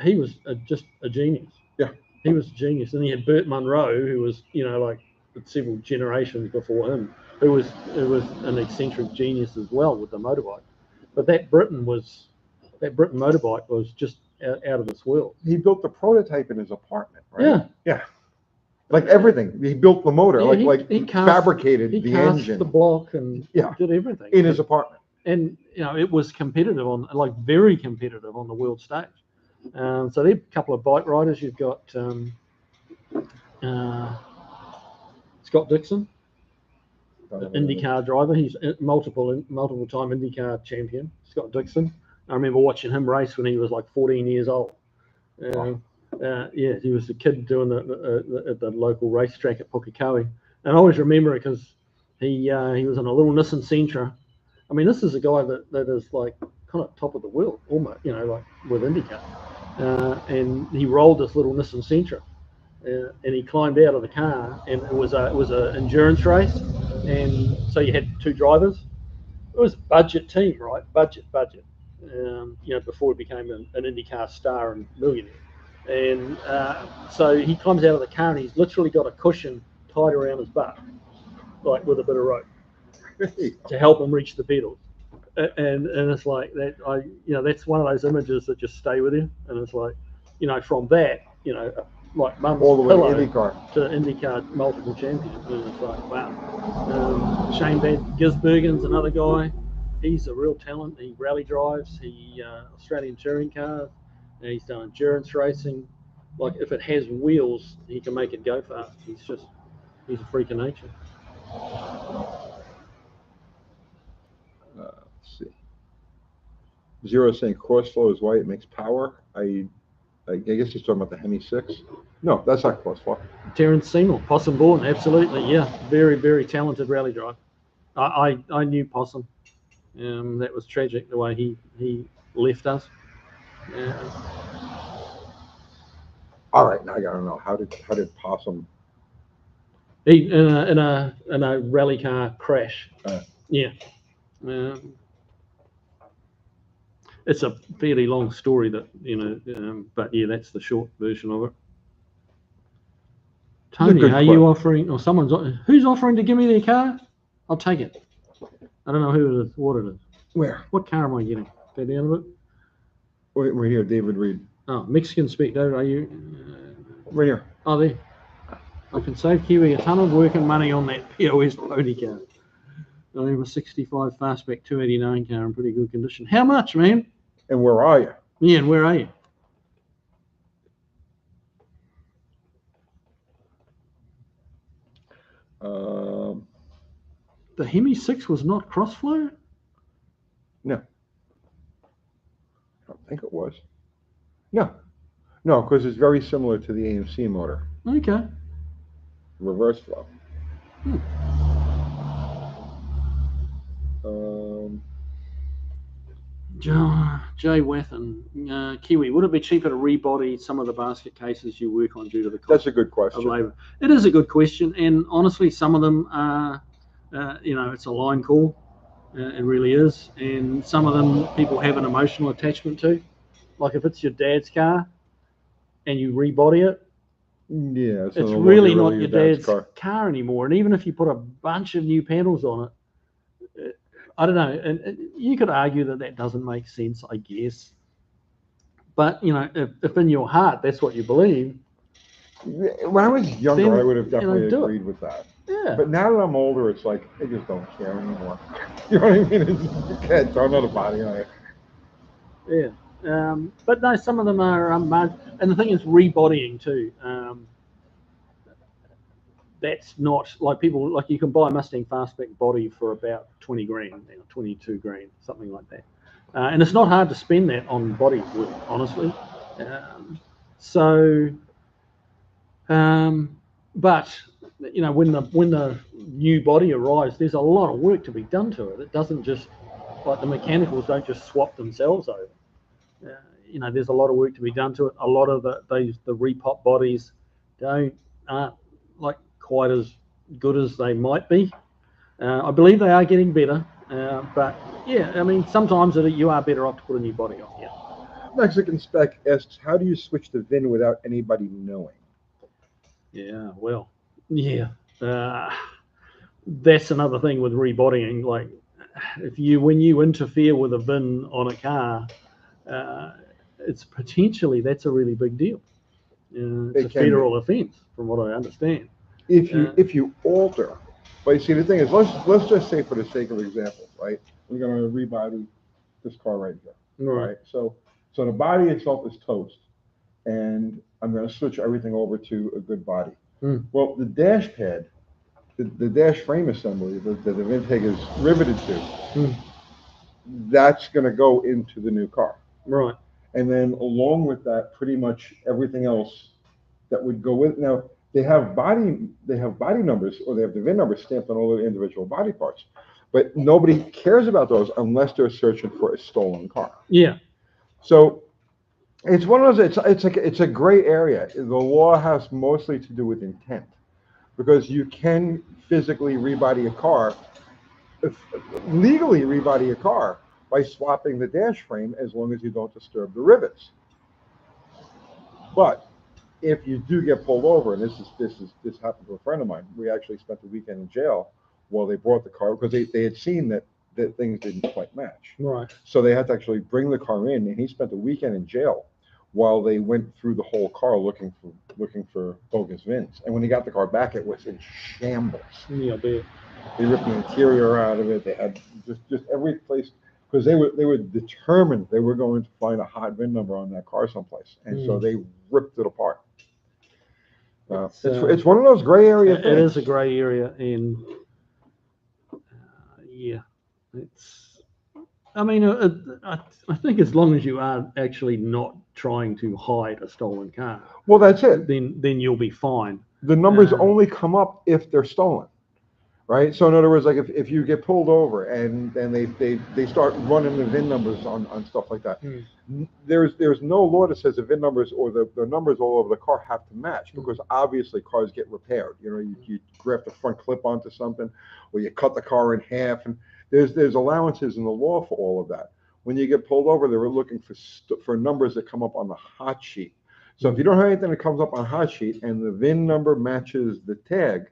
He was just a genius. Yeah. He was a genius. And he had Burt Munro, who was, like several generations before him, who was an eccentric genius as well with the motorbike. But that Britain motorbike was just out of this world. He built the prototype in his apartment, right? Yeah. Yeah. Like everything. He built the motor, Yeah, he fabricated the engine. The block and did everything. In his apartment. And, it was competitive very competitive on the world stage. So there are a couple of bike riders. You've got Scott Dixon, IndyCar driver. He's multiple time IndyCar champion. Scott Dixon. I remember watching him race when he was like 14 years old. He was a kid doing at the local racetrack at Pukekohe. And I always remember it because he was in a little Nissan Sentra. I mean, this is a guy that is like kind of top of the world, almost, like with IndyCar. And he rolled this little Nissan Sentra, and he climbed out of the car, and it was a endurance race, and so you had two drivers. It was a budget team, right? Budget. Before he became an IndyCar star and millionaire. And so he climbs out of the car, and he's literally got a cushion tied around his butt, like with a bit of rope, to help him reach the pedals. And it's like that. That's one of those images that just stay with you. And it's like, from that, like Mum's all the way pillow to IndyCar multiple champion. And it's like, wow. Shane Van Gisbergen's another guy. He's a real talent. He rally drives. He Australian touring cars. And he's done endurance racing. Like if it has wheels, he can make it go fast. He's a freak of nature. Let's see. Zero saying crossflow is why it makes power. I guess he's talking about the Hemi 6. No, that's not crossflow. Terence Seymour, Possum Born, absolutely, yeah. Very, very talented rally driver. I knew Possum. That was tragic the way he left us. All right, now I gotta know how did Possum? He in a rally car crash. Yeah. It's a fairly long story that but yeah, that's the short version of it. Tony, are you offering, or who's offering to give me their car? I'll take it. I don't know who it is, what it is. Where? What car am I getting? Go down a bit. We're here, David Reed. Oh, Mexican speak, David. Are you? Right here. Oh, there. I can save Kiwi a ton of work and money on that POS pony car. I have a 65 fastback 289 car in pretty good condition. How much, man? And where are you? Yeah, and where are you? The Hemi 6 was not crossflow? No. I don't think it was. No, because it's very similar to the AMC motor. Okay. Reverse flow. Jay Wathan, Kiwi, would it be cheaper to rebody some of the basket cases you work on due to the cost? That's a good question. Of labor? It is a good question, and honestly, some of them are, it's a line call. It really is, and some of them people have an emotional attachment to. Like if it's your dad's car, and you rebody it, yeah, it's really not your dad's car anymore. And even if you put a bunch of new panels on it, I don't know, and you could argue that doesn't make sense, I guess. But you know, if in your heart that's what you believe, when I was younger, then, I would have you know, definitely do it. agreed with that. yeah, But now that I'm older, it's like I just don't care anymore. You know what I mean? It's, you can't throw another body on it. yeah. But no, some of them are and the thing is rebodying too. That's not like people like you can buy a Mustang fastback body for about 20 grand, 22 grand, something like that. And it's not hard to spend that on body work, honestly. But you know, when the new body arrives, there's a lot of work to be done to it. It doesn't just like the mechanicals don't just swap themselves over. You know, there's a lot of work to be done to it. A lot of the repop bodies aren't like quite as good as they might be. I believe they are getting better, but yeah, I mean, sometimes you are better off to put a new body on. Yeah. Mexican Spec asks, how do you switch the VIN without anybody knowing? Yeah, well, yeah. That's another thing with rebodying. Like, when you interfere with a VIN on a car, it's potentially that's a really big deal. It's a federal offense, from what I understand. If you alter, but you see the thing is, let's just say for the sake of example, right? We're going to rebody this car right here, right? So the body itself is toast, and I'm going to switch everything over to a good body. Well, the dash pad, the dash frame assembly that the VinTech is riveted to, that's going to go into the new car. Right. And then along with that, pretty much everything else that would go with. Now they have body numbers, or they have the VIN numbers stamped on all the individual body parts, but nobody cares about those unless they're searching for a stolen car. Yeah. So it's one of those. It's a gray area. The law has mostly to do with intent, because you can physically rebody a car, legally rebody a car by swapping the dash frame as long as you don't disturb the rivets. But if you do get pulled over, and this happened to a friend of mine, we actually spent the weekend in jail while they brought the car, because they had seen that things didn't quite match. Right. So they had to actually bring the car in, and he spent the weekend in jail while they went through the whole car looking for bogus VINs. And when he got the car back, it was in shambles. Yeah, they ripped the interior out of it. They had just every place, because they were determined they were going to find a hot VIN number on that car someplace, and so they ripped it apart. It's one of those gray area things. It is a gray area, and yeah, it's. I mean, I think as long as you are actually not trying to hide a stolen car, well, that's it. Then you'll be fine. The numbers only come up if they're stolen, right? So in other words, like if you get pulled over and they start running the VIN numbers on stuff like that, there's no law that says the VIN numbers or the numbers all over the car have to match, because obviously cars get repaired. You know, you graft the front clip onto something, or you cut the car in half, and there's allowances in the law for all of that. When you get pulled over, they were looking for numbers that come up on the hot sheet. So if you don't have anything that comes up on hot sheet and the VIN number matches the tag,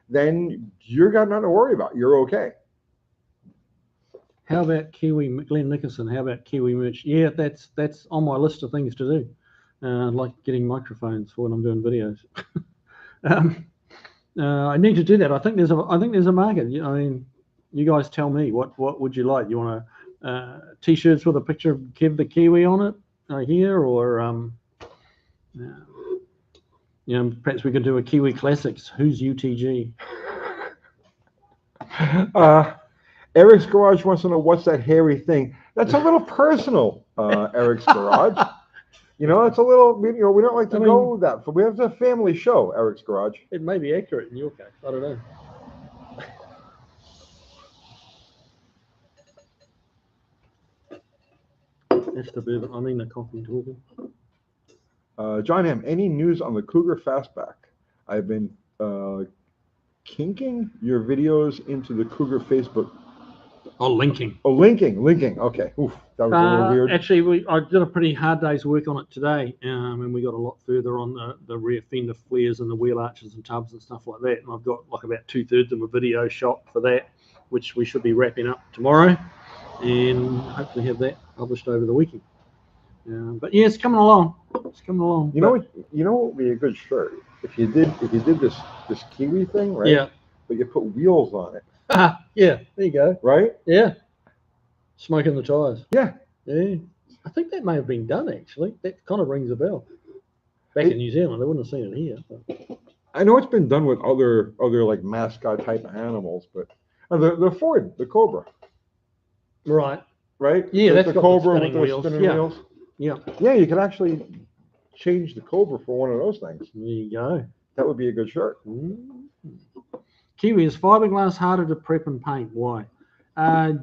then you've got nothing to worry about. You're okay. How about Kiwi, Glenn Nicholson? How about Kiwi merch? Yeah, that's on my list of things to do. Like getting microphones for when I'm doing videos. I need to do that. I think there's a market. I mean, you guys tell me what would you like? You want t-shirts with a picture of Kev the Kiwi on it here, or perhaps we could do a Kiwi Classics. Who's UTG? Eric's Garage wants to know, what's that hairy thing? That's a little personal, Eric's Garage. You know, it's a little, we don't like to go that far. We have a family show, Eric's Garage. It may be accurate in your case. I don't know. That's the bourbon. I mean the coffee talking. John M., any news on the Cougar Fastback? I've been kinking your videos into the Cougar Facebook. Oh, linking. Oh, linking. Okay. Oof, that was a little weird. Actually, I did a pretty hard day's work on it today, and we got a lot further on the rear fender flares and the wheel arches and tubs and stuff like that. And I've got like about 2/3 of a video shot for that, which we should be wrapping up tomorrow, and hopefully have that published over the weekend. But yeah, it's coming along. It's coming along. You know what? You know what would be a good shirt if you did this Kiwi thing, right? Yeah. But you put wheels on it, Yeah. There you go. right? Yeah. Smoking the tires. Yeah. Yeah. I think that may have been done actually. That kind of rings a bell. Back in New Zealand, I wouldn't have seen it here. But. I know it's been done with other like mascot type animals, but the Ford, the Cobra. Right. Right? Yeah, that's the got Cobra the with the wheels. spinning Yeah. wheels. Yeah. Yeah, you could actually change the Cobra for one of those things. There you go. That would be a good shirt. Kiwi, is fiberglass harder to prep and paint? Why?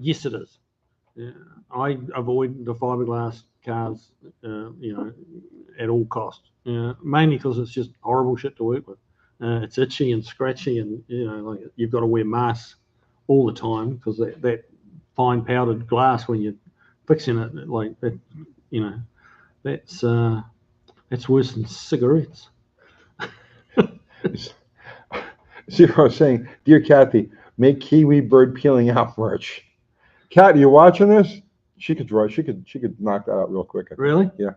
Yes, it is. Yeah. I avoid the fiberglass cars, at all costs. Mainly because it's just horrible shit to work with. It's itchy and scratchy, and like you've got to wear masks all the time because that fine powdered glass when you're fixing it like that, that's worse than cigarettes. See what I was saying? Dear Kathy, make Kiwi bird peeling out merch. Kat, are you watching this? She could draw. She could knock that out real quick. Really? Yeah.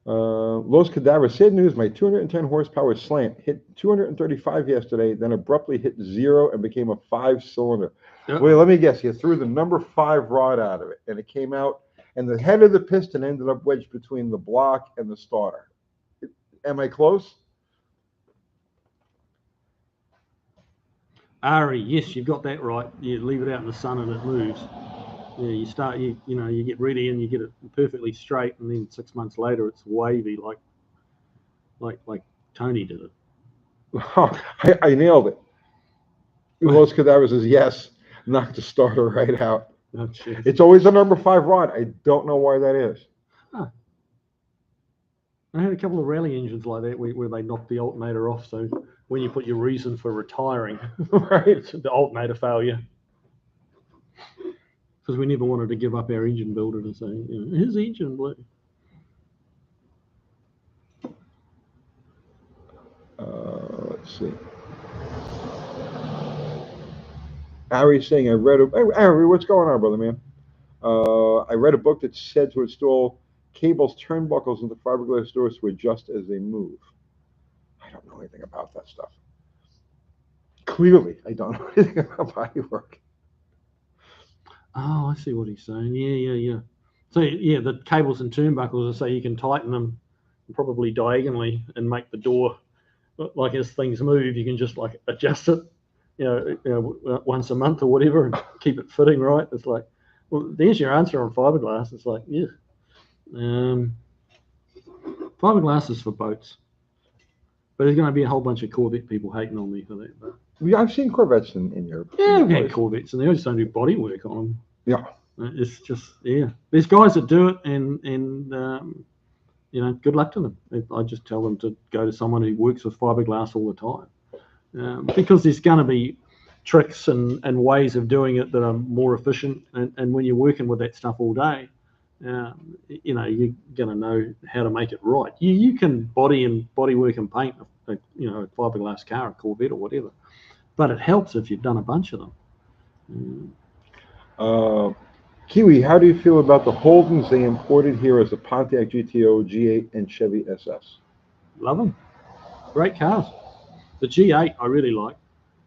Los Cadavers, sad news, my 210 horsepower slant hit 235 yesterday, then abruptly hit 0 and became a 5-cylinder. Wait, let me guess. You threw the number 5 rod out of it, and it came out, and the head of the piston ended up wedged between the block and the starter. Am I close? Ari, yes, you've got that right. You leave it out in the sun and it moves. Yeah, you start, you get ready and you get it perfectly straight, and then 6 months later it's wavy like Tony did it. I nailed it. Los Cadavers says yes. Knocked the starter right out. Oh, it's always a number 5 rod. I don't know why that is. Huh. I had a couple of rally engines like that where they knocked the alternator off. So when you put your reason for retiring, right, it's the alternator failure. Because we never wanted to give up our engine builder to say, his engine blew. Let's see. Ari's saying, Ari, what's going on, brother, man? I read a book that said to install cables, turnbuckles into fiberglass doors to adjust as they move. I don't know anything about that stuff. Clearly, I don't know anything about bodywork. Oh, I see what he's saying. Yeah. So, yeah, the cables and turnbuckles, so you can tighten them probably diagonally and make the door, like as things move, you can just like adjust it, once a month or whatever and keep it fitting right. It's like, well, there's your answer on fiberglass. It's like, yeah. Fiberglass is for boats. But there's going to be a whole bunch of Corvette people hating on me for that. But yeah, I've seen Corvettes in Europe. Yeah, I've had Corvettes, and they just don't do body work on them. Yeah. It's just, there's guys that do it, and good luck to them. I just tell them to go to someone who works with fiberglass all the time, because there's going to be tricks and ways of doing it that are more efficient. And when you're working with that stuff all day, you're going to know how to make it right. You can body work and paint a fiberglass car, a Corvette or whatever, but it helps if you've done a bunch of them. Kiwi, how do you feel about the Holdens they imported here as the Pontiac GTO, G8, and Chevy SS? Love them. Great cars. The G8 I really like.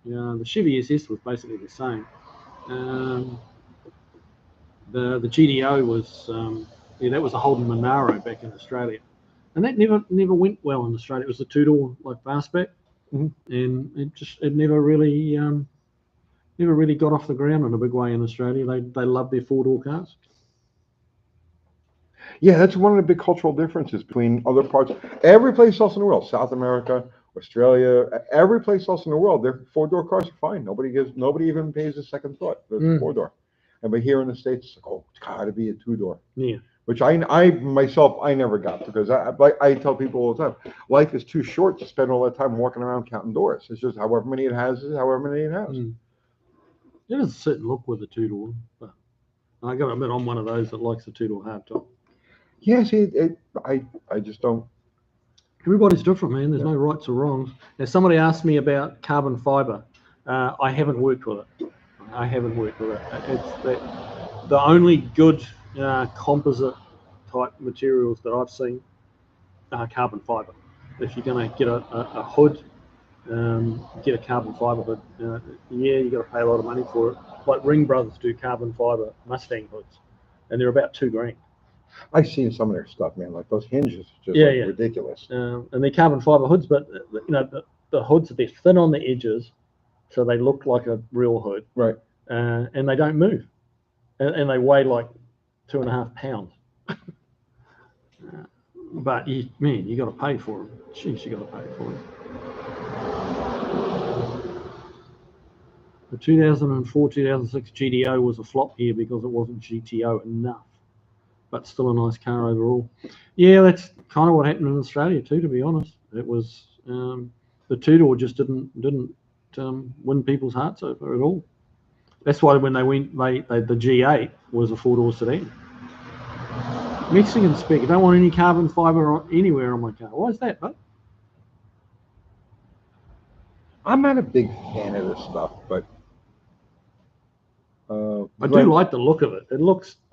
The Chevy SS was basically the same. The GTO was that was a Holden Monaro back in Australia, and that never went well in Australia. It was a 2-door like fastback, and it never really got off the ground in a big way in Australia. They love their 4-door cars. Yeah, that's one of the big cultural differences between other parts. Every place else in the world, South America, Australia, every place else in the world, their 4-door cars are fine. Nobody even pays a second thought. It's 4-door. And but here in the States, it's like, it's got to be a 2-door. Yeah. Which I myself never got, because I tell people all the time, life is too short to spend all that time walking around counting doors. It's just however many it has is however many it has. It has a certain look with a 2-door, but I got to admit, I'm one of those that likes a 2-door hardtop. Yeah, see, I just don't. Everybody's different, man. There's no rights or wrongs. Now, somebody asked me about carbon fiber. I haven't worked with it. It's the only good composite type materials that I've seen are carbon fiber. If you're going to get a hood, get a carbon fiber hood. Yeah, you got to pay a lot of money for it. Like Ring Brothers do carbon fiber Mustang hoods, and they're about $2,000. I've seen some of their stuff, man. Like those hinges, just ridiculous. And they're carbon fiber hoods, but the hoods, they're thin on the edges, so they look like a real hood. Right. And they don't move, and they weigh like 2.5 pounds. But you got to pay for them. Jeez, you got to pay for them. The 2004-2006 GTO was a flop here because it wasn't GTO enough, but still a nice car overall. Yeah, that's kind of what happened in Australia too, to be honest. It was the two-door just didn't win people's hearts over at all. That's why when they went, the G8 was a 4-door sedan. Mexican spec. I don't want any carbon fiber anywhere on my car. Why is that, bud? I'm not a big fan of this stuff, but I do like the look of it.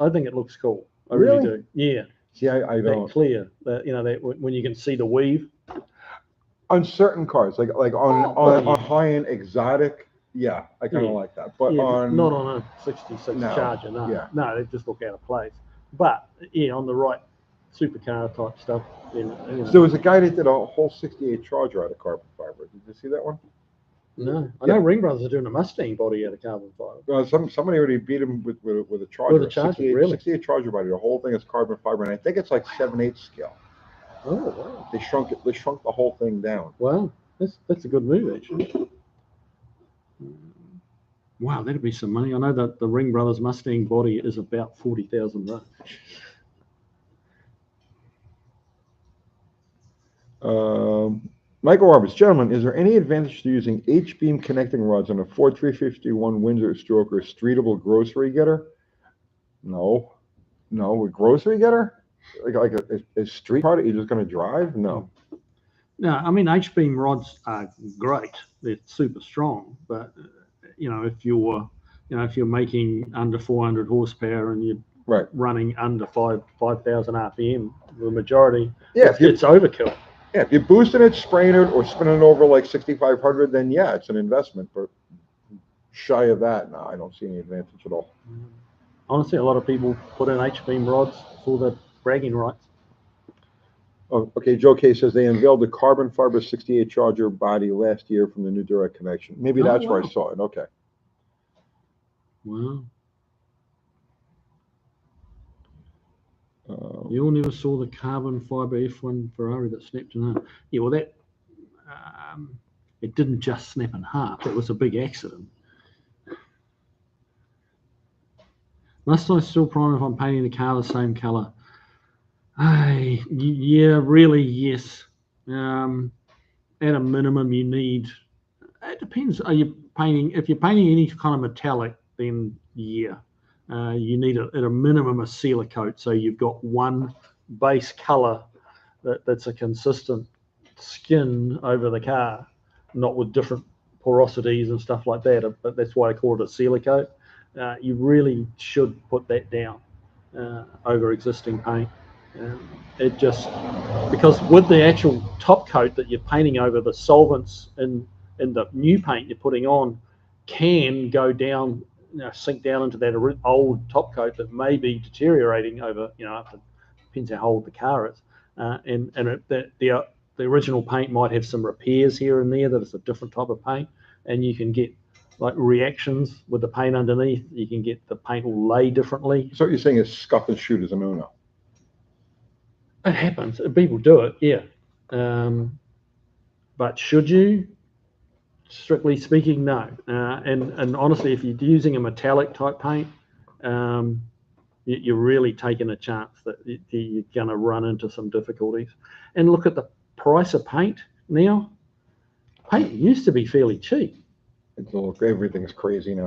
I think it looks cool. I really do. Yeah. See, I don't. That clear. That when you can see the weave. On certain cars, like on high-end exotic, yeah, I kind of like that. But not on a 66 Charger. No, they just look out of place. But yeah, on the right supercar type stuff. So there was a guy that did a whole 68 Charger out of carbon fiber. Did you see that one? No, I know Ring Brothers are doing a Mustang body out of carbon fiber. Somebody already beat him with a Charger. With a Charger, 68, really? 68 Charger body. The whole thing is carbon fiber, and I think it's like 7/8 scale. Oh wow! They shrunk it. They shrunk the whole thing down. Wow, that's a good move actually. Wow, that'd be some money. I know that the Ring Brothers Mustang body is about $40,000. Michael Roberts, gentlemen, is there any advantage to using H-beam connecting rods on a Ford 351 Windsor Stroker streetable grocery getter? No, a grocery getter, like a street car that you're just going to drive? No. No, I mean H-beam rods are great. They're super strong, but if you're making under 400 horsepower and you're running under 5,000 RPM, the majority, it's overkill. Yeah, if you're boosting it, spraying it, or spinning it over like 6,500, then yeah, it's an investment. But shy of that, no, I don't see any advantage at all. Honestly, a lot of people put in H-beam rods for the bragging rights. Oh, okay. Joe K says they unveiled the carbon fiber 68 Charger body last year from the new direct connection. Maybe that's where I saw it. Okay. Wow. You all never saw the carbon fiber F1 Ferrari that snapped in half. Yeah, well, that it didn't just snap in half. It was a big accident. Must I still prime if I'm painting the car the same color? Yeah, really, yes. At a minimum, you need. It depends. Are you painting? If you're painting any kind of metallic, then yeah. You need at a minimum a sealer coat, so you've got one base color that's a consistent skin over the car, not with different porosities and stuff like that. But that's why I call it a sealer coat. You really should put that down over existing paint. It just because with the actual top coat that you're painting over, the solvents in the new paint you're putting on can go down. Sink down into that old top coat that may be deteriorating over, depends how old the car is, and the original paint might have some repairs here and there that it's a different type of paint, and you can get like reactions with the paint underneath. You can get the paint will lay differently. So what you're saying is scuff and shoot is a no-no? It happens. People do it, yeah. But should you? Strictly speaking, no. And honestly, if you're using a metallic type paint, you're really taking a chance that you're going to run into some difficulties. And look at the price of paint now. Paint used to be fairly cheap. Everything's crazy now.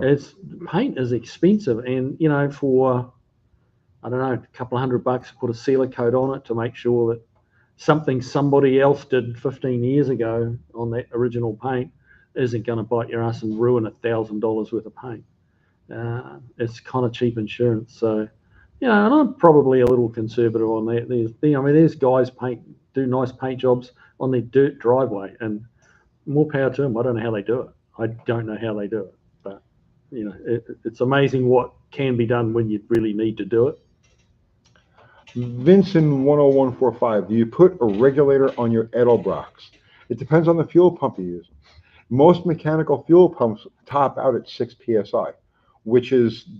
Paint is expensive, and for I don't know, a couple of $100 to put a sealer coat on it to make sure that somebody else did 15 years ago on that original paint isn't going to bite your ass and ruin $1,000 worth of paint. It's kind of cheap insurance. So and I'm probably a little conservative on that. There's guys do nice paint jobs on their dirt driveway, and more power to them. I don't know how they do it. I don't know how they do it, but it's amazing what can be done when you really need to do it. Vincent 10145, do you put a regulator on your Edelbrox? It depends on the fuel pump you use. Most mechanical fuel pumps top out at 6 psi,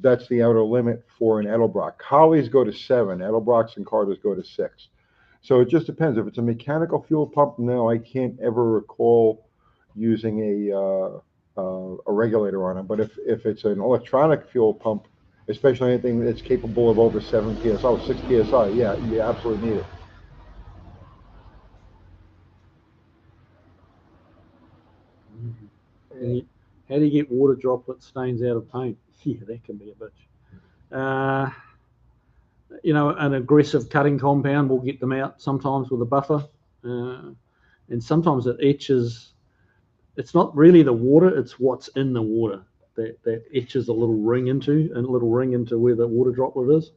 that's the outer limit for an Edelbrock. Collies go to 7, Edelbrocks and Carters go to 6. So it just depends. If it's a mechanical fuel pump, no, I can't ever recall using a regulator on it. But if it's an electronic fuel pump, especially anything that's capable of over 7 psi, 6 psi, yeah, you absolutely need it. How do you get water droplet stains out of paint? Yeah, that can be a bitch. An aggressive cutting compound will get them out sometimes with a buffer, and sometimes it etches. It's not really the water; it's what's in the water that etches a little ring into where the water droplet is,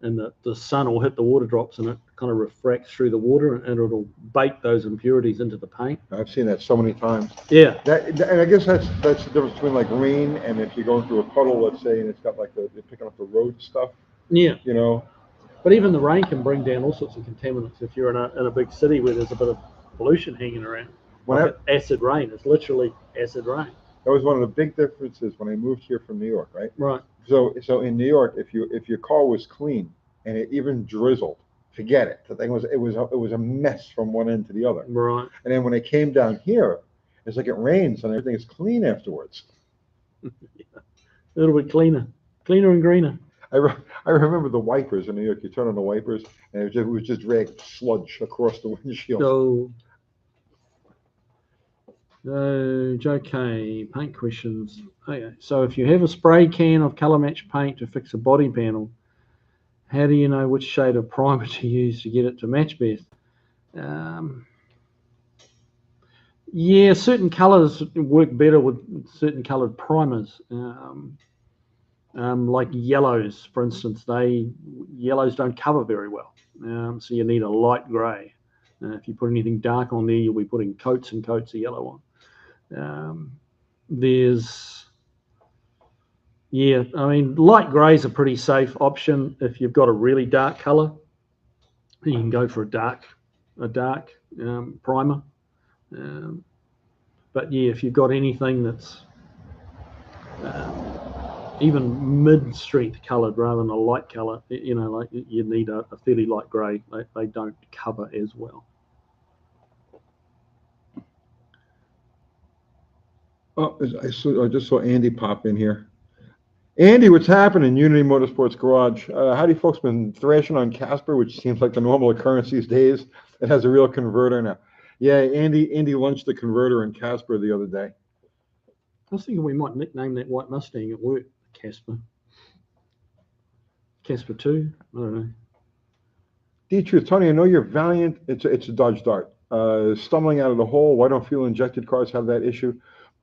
and the sun will hit the water drops and it kind of refracts through the water and it'll bake those impurities into the paint. I've seen that so many times. Yeah. And I guess that's the difference between like rain and if you're going through a puddle, let's say, and it's got like they're picking up the road stuff. Yeah. But even the rain can bring down all sorts of contaminants if you're in a big city where there's a bit of pollution hanging around. Acid rain. It's literally acid rain. That was one of the big differences when I moved here from New York, right? Right. So in New York, if your car was clean and it even drizzled, forget it. The thing was it was a mess from one end to the other. Right. And then when I came down here, it's like it rains and everything is clean afterwards. Yeah. A little bit cleaner and greener. I remember the wipers in New York. You turn on the wipers and it was just dragged sludge across the windshield. Okay, paint questions. Okay, so if you have a spray can of color match paint to fix a body panel, how do you know which shade of primer to use to get it to match best? Yeah, certain colors work better with certain colored primers. Like yellows, for instance, yellows don't cover very well. So you need a light gray. If you put anything dark on there, you'll be putting coats and coats of yellow on. Light gray is a pretty safe option. If you've got a really dark color, you can go for a dark primer. But yeah, if you've got anything that's even mid-strength colored rather than a light color, you need a fairly light gray. They don't cover as well. Oh, I just saw Andy pop in here. Andy, what's happening? Unity Motorsports Garage. How do you folks been thrashing on Casper, which seems like the normal occurrence these days? It has a real converter now. Yeah, Andy launched the converter in Casper the other day. I was thinking we might nickname that white Mustang at work Casper. Casper 2? I don't know. D-Truth, Tony, I know you're valiant. It's a Dodge Dart. Stumbling out of the hole. Why don't fuel-injected cars have that issue?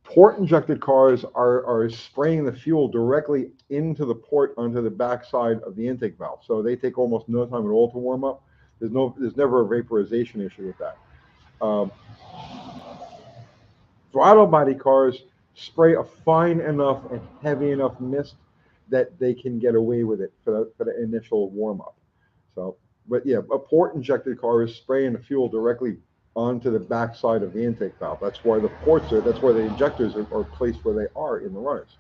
Port-injected cars are spraying the fuel directly into the port onto the backside of the intake valve. So they take almost no time at all to warm up. There's never a vaporization issue with that. Throttle body cars spray a fine enough and heavy enough mist that they can get away with it for the initial warm up. So, but yeah, a port-injected car is spraying the fuel directly onto the backside of the intake valve. That's why the ports are, that's why the injectors are placed where they are in the runners.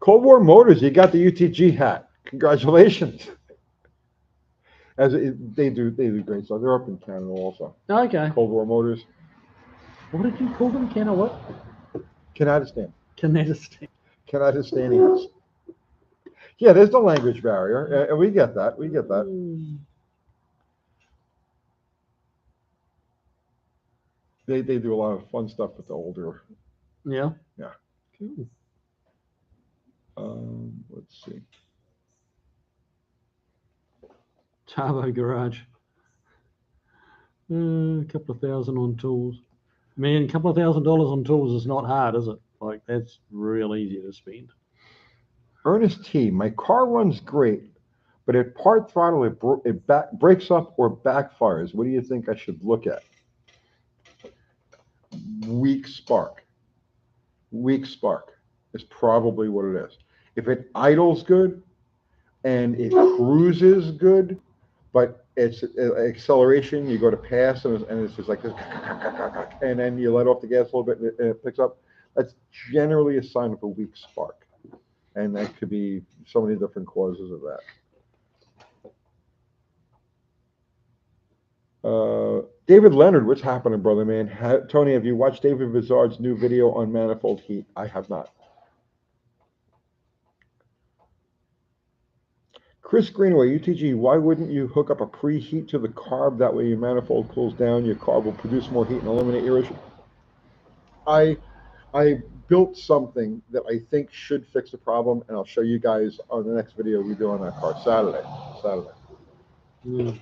Cold War Motors, you got the UTG hat. Congratulations. They do great stuff. They're up in Canada also. Okay. Cold War Motors. What did you call them? Canada what? Canadistan. Canadistanians. Yeah, there's no language barrier, and we get that. We get that. They do a lot of fun stuff with the older. Yeah. Yeah. Cool. Let's see. Turbo Garage. A couple of thousand on tools. Man, a couple of $1,000 on tools is not hard, is it? Like, that's real easy to spend. Ernest T, my car runs great, but at part throttle it breaks up or backfires. What do you think I should look at? Weak spark. Weak spark is probably what it is. If it idles good and it cruises good, but it's acceleration, you go to pass and it's just like this, and then you let off the gas a little bit and it picks up, that's generally a sign of a weak spark. And that could be so many different causes of that. David Leonard, what's happening, brother, man? Tony, have you watched David Vizard's new video on manifold heat? I have not. Chris Greenaway, UTG, why wouldn't you hook up a preheat to the carb? That way your manifold cools down, your carb will produce more heat and eliminate your issue. I built something that I think should fix the problem, and I'll show you guys on the next video we do on that car Saturday.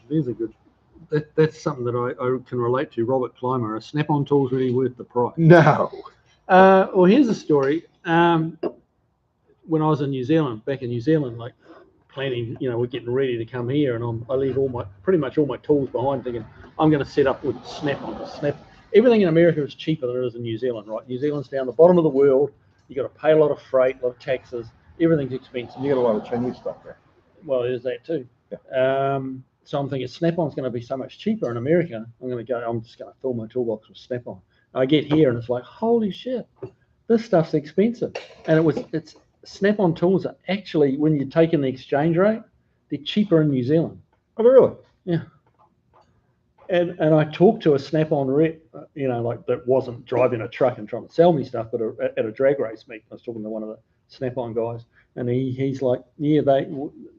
These are good. That's something that I can relate to. Robert Clymer, are Snap-on tools really worth the price? No. Well, here's a story. When I was in New Zealand, back in New Zealand, like planning, we're getting ready to come here, and I leave pretty much all my tools behind, thinking I'm going to set up with Snap-on. Everything in America is cheaper than it is in New Zealand, right? New Zealand's down the bottom of the world. You got to pay a lot of freight, a lot of taxes. Everything's expensive. You get a lot of Chinese stuff there. Well, there's that too. Yeah. So I'm thinking Snap-on's going to be so much cheaper in America. I'm just going to fill my toolbox with Snap-on. I get here and it's like, holy shit, this stuff's expensive. And it's Snap-on tools are actually, when you take in the exchange rate, they're cheaper in New Zealand. Oh, really? Yeah. And I talked to a Snap-on rep, like that wasn't driving a truck and trying to sell me stuff, but at a drag race meet. I was talking to one of the Snap-on guys, and he's like, yeah,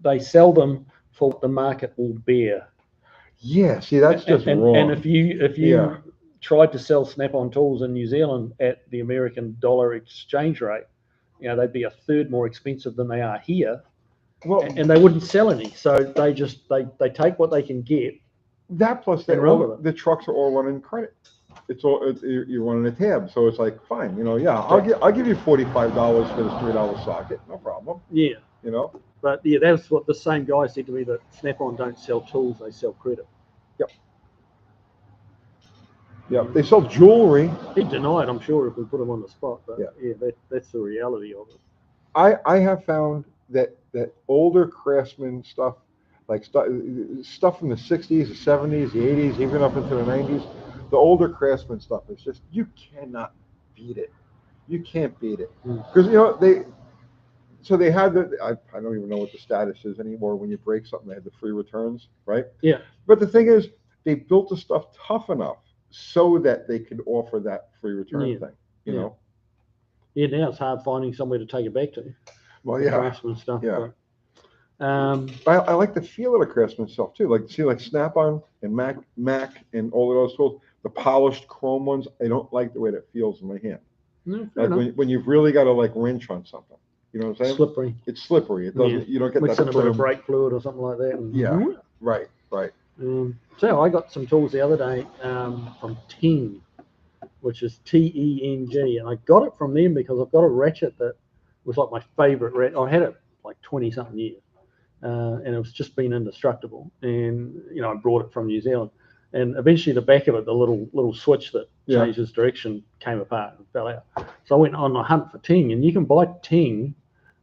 they sell them for what the market will bear. Yeah, see, that's just wrong. And if you tried to sell Snap-on tools in New Zealand at the American dollar exchange rate, they'd be a third more expensive than they are here. Well, and they wouldn't sell any. So they take what they can get. That plus the trucks are all running credit. You're running a tab, so it's like fine, I'll give you $45 for this $3 socket, no problem. Yeah, But yeah, that's what the same guy said to me, that Snap-on don't sell tools, they sell credit. Yep, they sell jewelry. He'd deny it, I'm sure, if we put him on the spot. But that's the reality of it. I have found that older Craftsman stuff, like stuff from the 60s, the 70s, the 80s, even up into the 90s, the older Craftsman stuff is just, you cannot beat it. You can't beat it. Because, they had I don't even know what the status is anymore. When you break something, they had the free returns, right? Yeah. But the thing is, they built the stuff tough enough so that they could offer that free return thing, you know? Yeah, now it's hard finding somewhere to take it back to. Well, Craftsman stuff. Yeah. But I like the feel of the Craftsman stuff too. Like Snap-on and Mac and all of those tools, the polished chrome ones, I don't like the way that feels in my hand. No, when you've really got to wrench on something. You know what I'm saying? Slippery. It's slippery. It doesn't. You don't get mix that. Mix in a bit of brake fluid or something like that. And Right. So I got some tools the other day from Teng, which is Teng, and I got it from them because I've got a ratchet that was like my favorite ratchet. I had it like 20-something years, and it was just been indestructible. And I brought it from New Zealand, and eventually the back of it, the little switch that changes direction, came apart and fell out. So I went on a hunt for Teng, and you can buy Teng.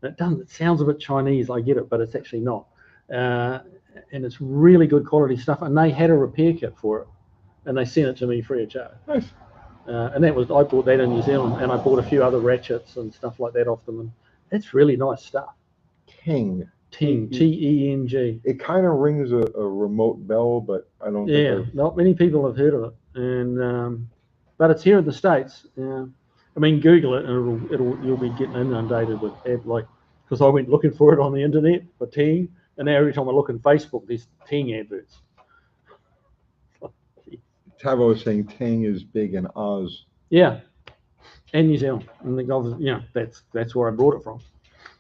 It sounds a bit Chinese, I get it, but it's actually not. And it's really good quality stuff. And they had a repair kit for it, and they sent it to me free of charge. Nice. And I bought that in New Zealand, and I bought a few other ratchets and stuff like that off them. And it's really nice stuff. Teng. Teng, Teng. It kind of rings a remote bell, but I don't. Yeah, not many people have heard of it, and but it's here in the States. I mean, Google it, and you'll be getting inundated with because I went looking for it on the internet for Teng, and now every time I look on Facebook, there's Teng adverts. Tavo was saying Teng is big in Oz. Yeah, and New Zealand, and that's where I brought it from.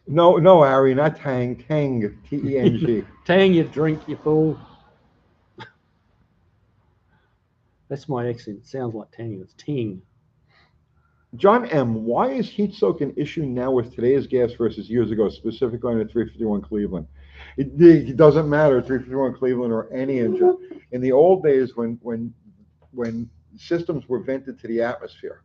No, Ari, not Tang. Teng, Teng. Tang, you drink, you fool. That's my accent. It sounds like Tang. It's Teng. John M., why is heat soak an issue now with today's gas versus years ago, specifically on the 351 Cleveland? It doesn't matter, 351 Cleveland or any engine. In the old days, when systems were vented to the atmosphere,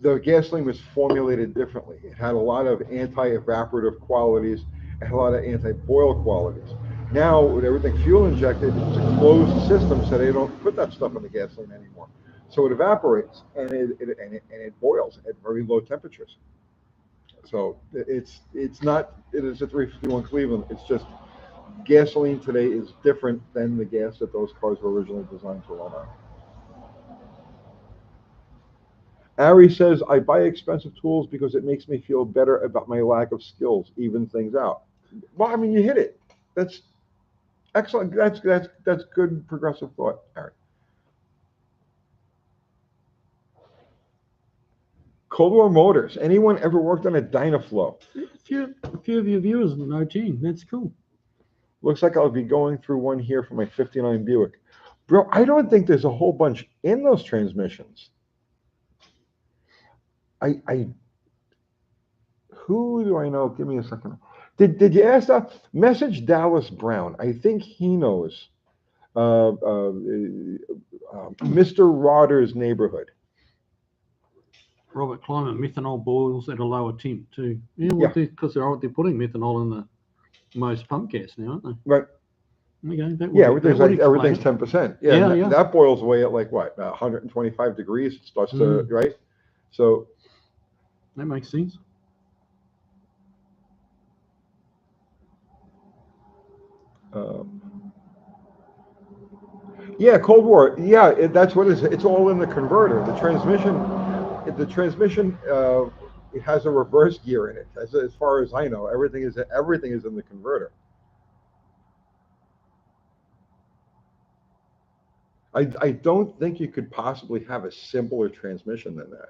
the gasoline was formulated differently. It had a lot of anti-evaporative qualities, it had a lot of anti-boil qualities. Now, with everything fuel injected, it's a closed system, so they don't put that stuff in the gasoline anymore. So it evaporates and it boils at very low temperatures. So it's not, it is a 351 Cleveland. It's just gasoline today is different than the gas that those cars were originally designed to run on. Ari says, I buy expensive tools because it makes me feel better about my lack of skills, even things out. Well, I mean, you hit it. That's excellent. That's good progressive thought, Ari. Cold War Motors. Anyone ever worked on a Dynaflow? A few of your viewers know, gee, that's cool. Looks like I'll be going through one here for my 59 Buick. Bro, I don't think there's a whole bunch in those transmissions. Who do I know? Give me a second. Did you ask that? Message Dallas Brown. I think he knows. Mr. Rodder's neighborhood. Robert Clymer, methanol boils at a lower temp too. Yeah, because they're putting methanol in the most pump gas now, aren't they? Right. Okay. Yeah, everything's 10%. Yeah, that boils away at like what, 125 degrees. It starts to right. So that makes sense. Yeah, Cold War. Yeah, that's what it is. It's all in the converter. The transmission. It has a reverse gear in it. As far as I know, everything is in the converter. I don't think you could possibly have a simpler transmission than that.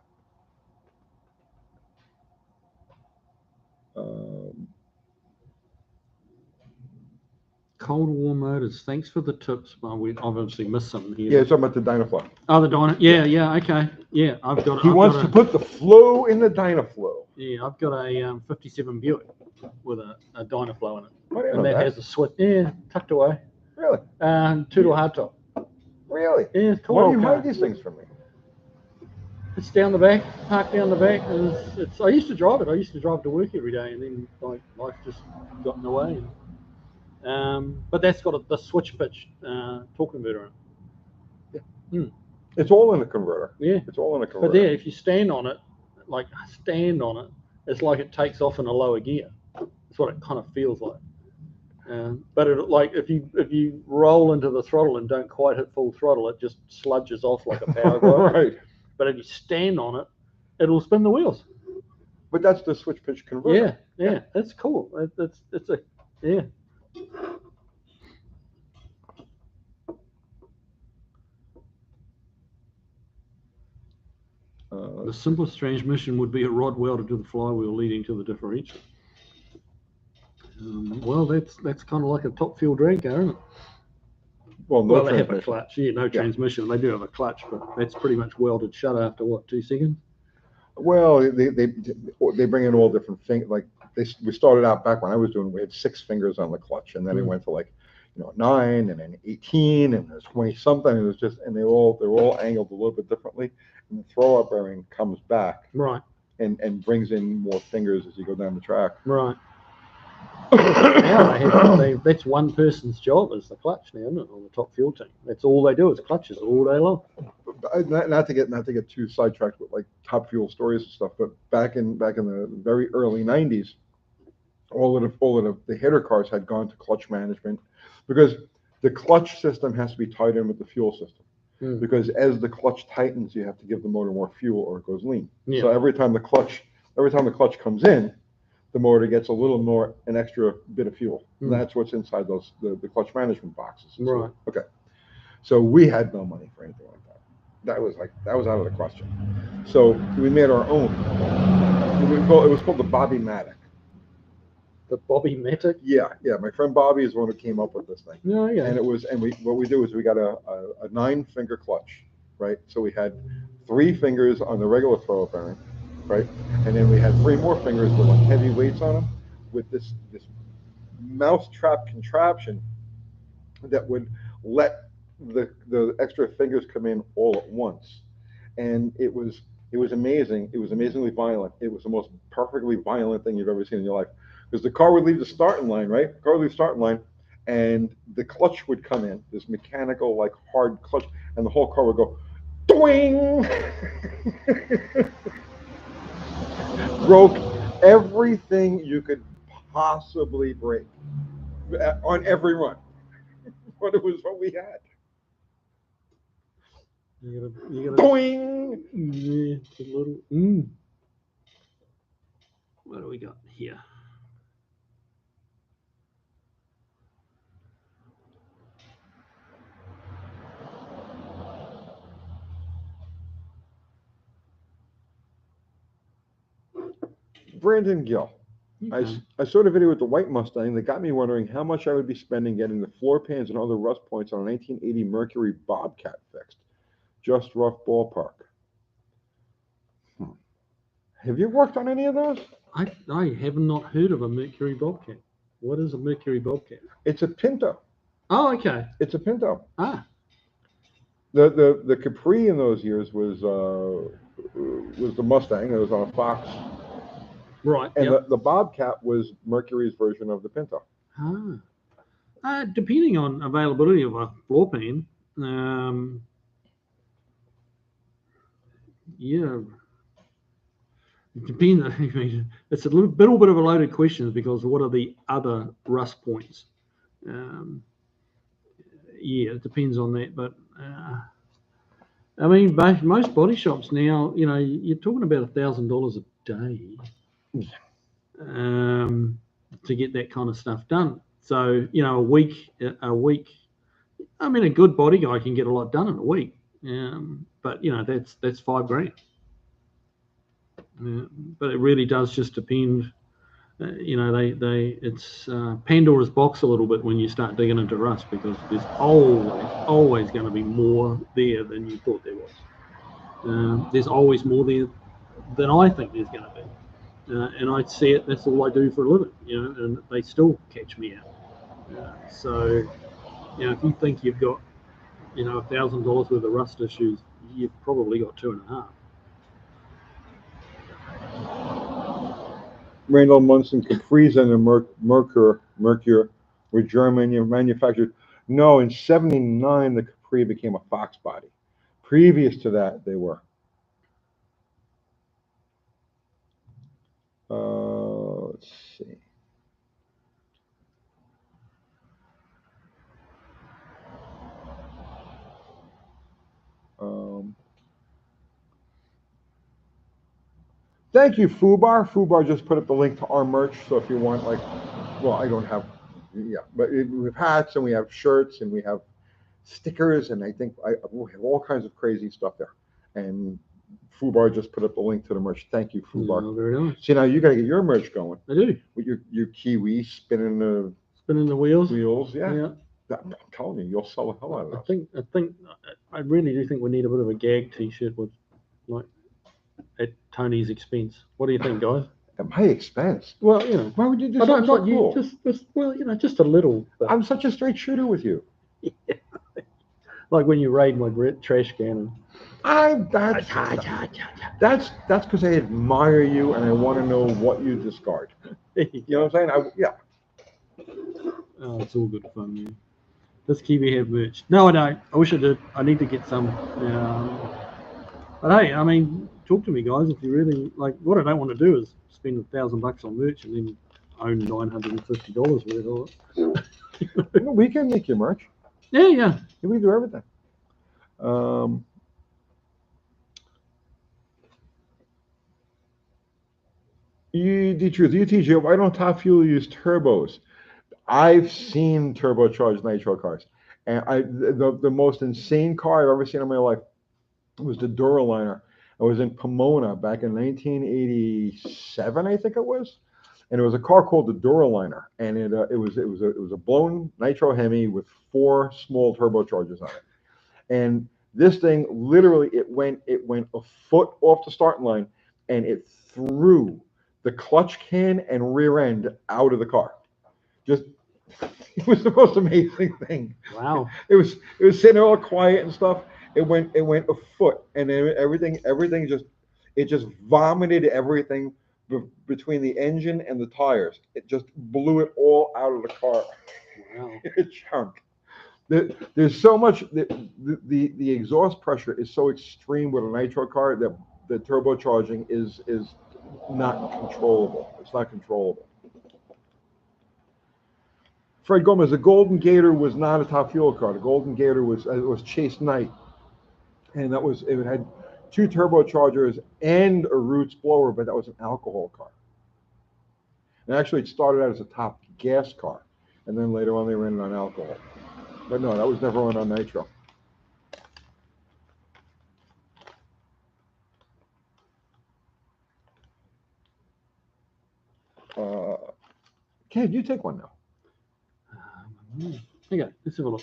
Cold War Motors. Thanks for the tips. Well, we obviously missed something here. Yeah, it's talking about the Dynaflow. Oh, the Dyna. Yeah, okay. Yeah, I've got. He wants to put the flow in the Dynaflow. Yeah, I've got a 57 Buick with a Dynaflow in it, and that has a switch. Yeah, tucked away. Really? Two-door hardtop. Really? Yeah, cool. Why do you hide these things from me? It's down the back, parked down the back. And I used to drive it. I used to drive to work every day, and then life just got in the way. But that's got the switch pitch torque converter in it. Yeah. It's all in the converter. Yeah. It's all in the converter. But there, if you stand on it, it's like it takes off in a lower gear. That's what it kind of feels like. But if you roll into the throttle and don't quite hit full throttle, it just sludges off like a power glide. Right. But if you stand on it, it'll spin the wheels. But that's the switch pitch converter. Yeah, that's cool. Yeah. The simplest transmission would be a rod welded to the flywheel leading to the differential. Well, that's kind of like a top fuel drag car, isn't it? Well, they have a clutch. Yeah, no transmission. They do have a clutch, but that's pretty much welded shut after what, 2 seconds? Well, they bring in all different things. Like we started out back when I was doing, we had 6 fingers on the clutch, and then it went to 9, and then 18, and there's 20 something. And it was just, and they're all angled a little bit differently. And the throw up bearing comes back, right, and brings in more fingers as you go down the track. Right. Now that's one person's job is the clutch now, isn't it, on the top fuel team? That's all they do is clutches all day long. Not to get too sidetracked with top fuel stories and stuff, but back in the very early 90s, all of the hitter cars had gone to clutch management because the clutch system has to be tied in with the fuel system. Because as the clutch tightens, you have to give the motor more fuel or it goes lean. Yeah. So every time the clutch comes in, the motor gets a little more, an extra bit of fuel. And that's what's inside the clutch management boxes. Right. So, okay. So we had no money for anything like that. That was out of the question. So we made our own. It was called the Bobby-Matic. The Bobby-Matic? Yeah. My friend Bobby is the one who came up with this thing. Yeah. And what we do is we got a 9-finger clutch, right? So we had 3 fingers on the regular throw bearing, right? And then we had 3 more fingers with like heavy weights on them, with this mousetrap contraption that would let the extra fingers come in all at once. And it was amazing. It was amazingly violent. It was the most perfectly violent thing you've ever seen in your life. Because the car would leave the starting line, right? The car would leave the starting line, and the clutch would come in, this mechanical, like, hard clutch, and the whole car would go, doing! Broke everything you could possibly break on every run. But it was what we had. You gotta Doing! Yeah, it's a little. What do we got here? Brandon Gill. Okay. I saw the video with the white Mustang that got me wondering how much I would be spending getting the floor pans and other rust points on a 1980 Mercury Bobcat fixed. Just rough ballpark. Have you worked on any of those? I have not heard of a Mercury Bobcat. What is a Mercury Bobcat? It's a Pinto. Oh, okay. It's a Pinto. Ah. The Capri in those years was the Mustang. It was on a Fox. Right. And yep. the Bobcat was Mercury's version of the Pinto. Depending on availability of a floor pan, yeah. It depends. I mean, it's a little bit of a loaded question because what are the other rust points? Yeah, it depends on that. But I mean, most body shops now, you know, you're talking about $1,000 a day to get that kind of stuff done. So, you know, a week. I mean, a good body guy can get a lot done in a week. But you know, that's $5,000. But it really does just depend. You know, it's Pandora's box a little bit when you start digging into rust, because there's always going to be more there than you thought there was. There's always more there than I think there's going to be, and I see it. That's all I do for a living, you know, and they still catch me out. So, you know, if you think you've got, you know, $1,000 worth of rust issues, you've probably got 2.5. Randall Munson Capris and the Mercure were German manufactured. No, in '79 the Capri became a Fox body. Previous to that, they were. Let's see. Thank you, Fubar. Fubar just put up the link to our merch. So if you want, like, well, I don't have, yeah, but we have hats and we have shirts and we have stickers, and I think we have all kinds of crazy stuff there. And Fubar just put up the link to the merch. Thank you, Fubar. Oh, very nice. See, now you got to get your merch going. I do. With your Kiwi spinning the wheels. Yeah. I'm telling you, you'll sell the hell out of I think I really do think we need a bit of a gag T-shirt with, like, at Tony's expense. What do you think, guys? At my expense? Well, you know, why would you do something so cool? Just well, you know, just a little. But... I'm such a straight shooter with you. Yeah. Like when you raid my trash can. That's because I admire you and I want to know what you discard. You know what I'm saying? Yeah. Oh, it's all good fun, man. Does Kiwi have merch? No, I don't. I wish I did. I need to get some. But hey, I mean, talk to me, guys. If you really like, what I don't want to do is spend $1,000 on merch and then own $950 worth of it. We can make your merch. Yeah. We do everything. The truth, UTG, why don't Top Fuel use turbos? I've seen turbocharged nitro cars, and the most insane car I've ever seen in my life was the Duraliner. I was in Pomona back in 1987, I think it was, and it was a car called the Duraliner, and it was a blown nitro Hemi with 4 small turbochargers on it, and This thing literally, it went a foot off the starting line, and it threw the clutch can and rear end out of the car. Just, it was the most amazing thing. Wow. It was sitting there all quiet and stuff. It went a foot, and then everything just vomited everything between the engine and the tires. It just blew it all out of the car. Wow. A chunk. There's so much. The exhaust pressure is so extreme with a nitro car that the turbocharging is not controllable. It's not controllable. Fred Gomez, the Golden Gator was not a top fuel car. The Golden Gator was Chase Knight, and it had 2 turbochargers and a Roots blower, but that was an alcohol car. And actually, it started out as a top gas car, and then later on they ran it on alcohol. But no, that was never run on nitro. Ken, you take one now. Okay, let's have a look.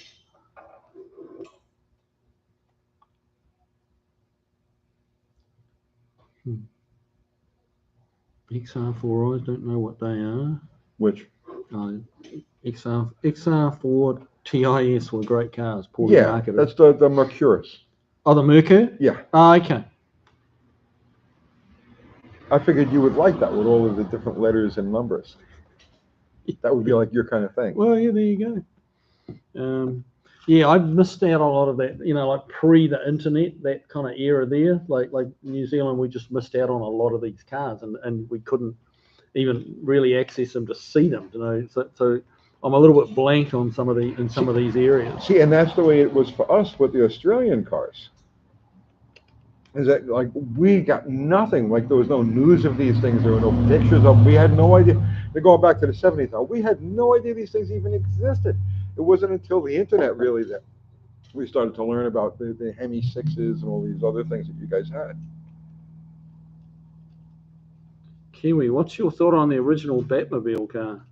XR4, I don't know what they are. Which? XR4 TIS were great cars. Yeah, marketed. That's the Mercurus. Oh, the Mercur? Yeah. Oh, okay. I figured you would like that with all of the different letters and numbers. That would be like your kind of thing. Well, yeah, there you go. Yeah, I missed out on a lot of that, like pre the internet, that kind of era there. Like New Zealand, we just missed out on a lot of these cars, and we couldn't even really access them to see them. So I'm a little bit blank on some of these areas. See, and that's the way it was for us with the Australian cars. Is that like we got nothing? Like there was no news of these things. There were no pictures of. We had no idea. They're going back to the 70s now. We had no idea these things even existed. It wasn't until the internet really that we started to learn about the Hemi 6s and all these other things that you guys had. Kiwi, what's your thought on the original Batmobile car?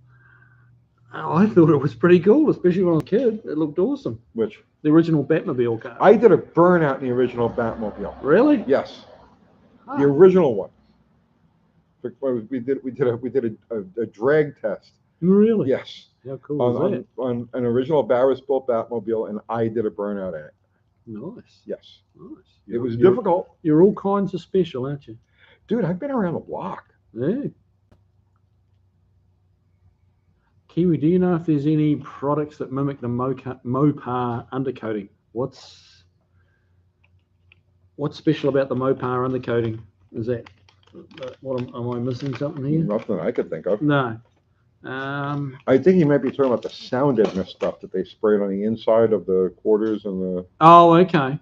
Oh, I thought it was pretty cool, especially when I was a kid. It looked awesome. Which? The original Batmobile car. I did a burnout in the original Batmobile. Really? Yes. The original one. We did a drag test. Really? Yes. How cool was that? On an original Barris-built Batmobile, and I did a burnout in it. Nice. Yes. Nice. It was difficult. You're all kinds of special, aren't you? Dude, I've been around the block. Yeah. Kiwi, do you know if there's any products that mimic the Mopar undercoating? What's special about the Mopar undercoating? Is that am I missing something here? Nothing I could think of. No. I think you might be talking about the sound deadener stuff that they sprayed on the inside of the quarters and the. Oh, okay.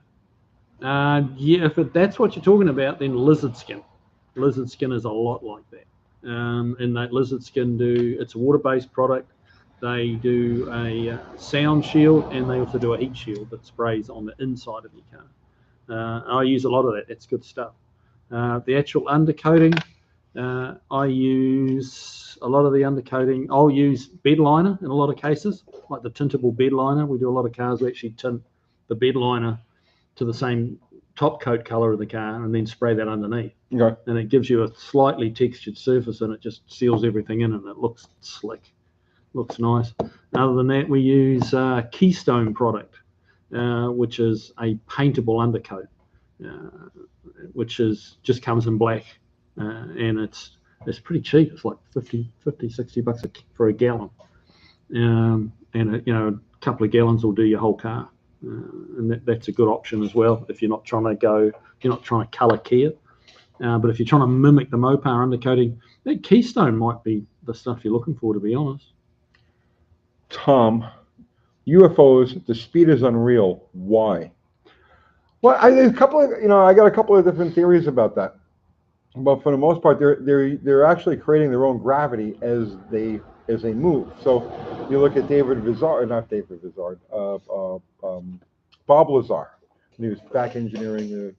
Yeah, if that's what you're talking about, then lizard skin. Lizard skin is a lot like that. And that lizard skin it's a water-based product. They do a sound shield, and they also do a heat shield that sprays on the inside of your car. I use a lot of that. It's good stuff. The actual undercoating, I use a lot of the undercoating. I'll use bed liner in a lot of cases, like the tintable bed liner. We do a lot of cars that actually tint the bed liner to the same top coat color of the car and then spray that underneath. Okay. And it gives you a slightly textured surface, and it just seals everything in, and it looks slick. Looks nice. Other than that, we use Keystone product, which is a paintable undercoat, which just comes in black, and it's pretty cheap. It's like 50, 60 bucks for a gallon, and a couple of gallons will do your whole car, and that's a good option as well if you're not trying to color key it. But if you're trying to mimic the Mopar undercoating, that Keystone might be the stuff you're looking for, to be honest. Tom, UFOs, the speed is unreal. Why? Well, I got a couple of different theories about that. But for the most part, they're actually creating their own gravity as they move. So you look at Bob Lazar, and he was back engineering the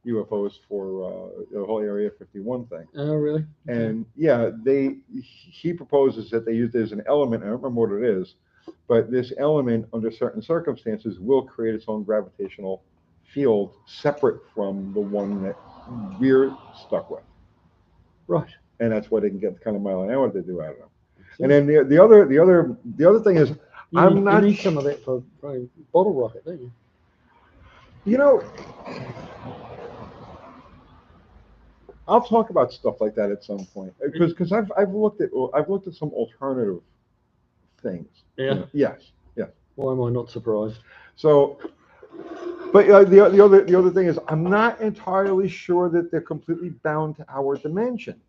UFOs for the whole Area 51 thing. Oh, really? And yeah, he proposes that they use it as an element. I don't remember what it is, but this element, under certain circumstances, will create its own gravitational field separate from the one that we're stuck with. Right. And that's why they can get the kind of mile an hour they do out of them. And then the other thing is, you need some of that for bottle rocket, don't you? You know, I'll talk about stuff like that at some point because I've looked at some alternative things. Yeah. You know? Yes. Yeah. Why am I not surprised? So, but the other thing is, I'm not entirely sure that they're completely bound to our dimension.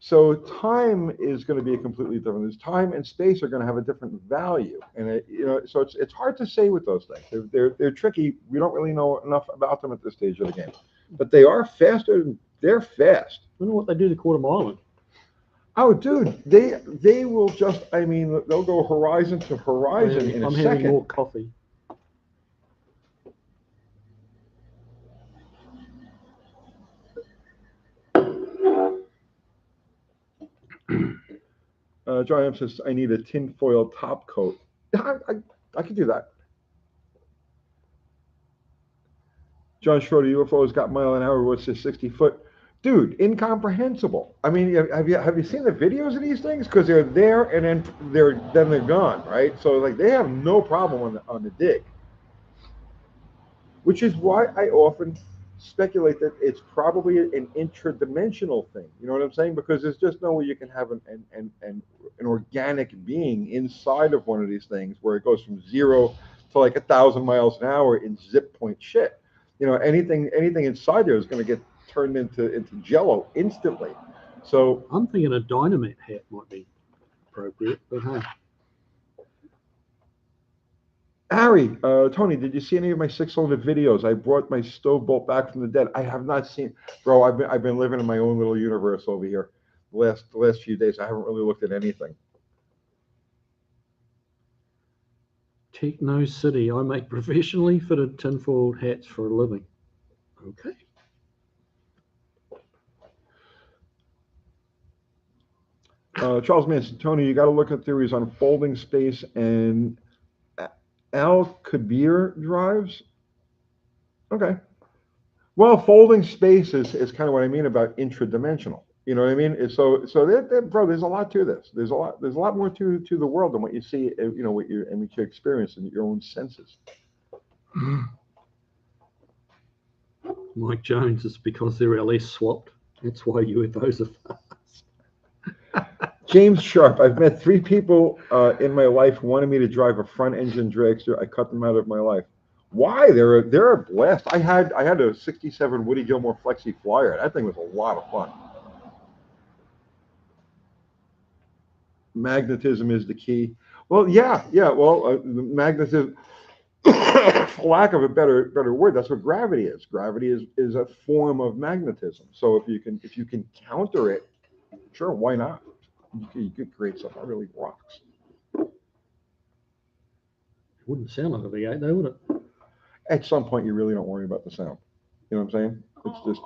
So time is going to be a completely different. There's time and space are going to have a different value, and so it's hard to say with those things. They're tricky. We don't really know enough about them at this stage of the game, but they are faster. They're fast. I wonder what they do to quarter mile in. Oh, dude, they will just. I mean, they'll go horizon to horizon in a second. I'm having more coffee. John M says, I need a tinfoil top coat. I can do that. John Schroeder, UFOs got mile an hour, what's this 60-foot? Dude, incomprehensible. I mean, have you seen the videos of these things? Because they're there and then they're gone, right? So like they have no problem on the dig. Which is why I often speculate that it's probably an intradimensional thing. You know what I'm saying? Because there's just no way you can have an organic being inside of one of these things where it goes from 0 to like 1,000 miles an hour in zip point shit. You know, anything inside there is going to get turned into jello instantly. So I'm thinking a dynamite hat might be appropriate, but hey. Harry, Tony, did you see any of my 6-cylinder videos? I brought my stove bolt back from the dead. I have not seen, bro. I've been living in my own little universe over here. The last few days, I haven't really looked at anything. Techno City. I make professionally fitted tinfoil hats for a living. Okay. Charles Manson, Tony, you got to look at theories on folding space and Al-Kabir drives. Okay. Well, folding space is kind of what I mean about intradimensional. You know what I mean? Bro, there's a lot to this. There's a lot more to the world than what you see. You know what you experience in your own senses. Mike Jones, it's because they're LS swapped. That's why UFOs are fast. James Sharp, I've met 3 people in my life who wanted me to drive a front engine dragster. I cut them out of my life. Why? They're a blast. I had a 67 Woody Gilmore Flexi Flyer. That thing was a lot of fun. Magnetism is the key. Well, yeah. Well, magnetism, for lack of a better word, that's what gravity is. Gravity is a form of magnetism. So if you can counter it, sure, why not? You could create something that really rocks. It wouldn't sound like a V8 though, would it? At some point, you really don't worry about the sound. You know what I'm saying? It's just.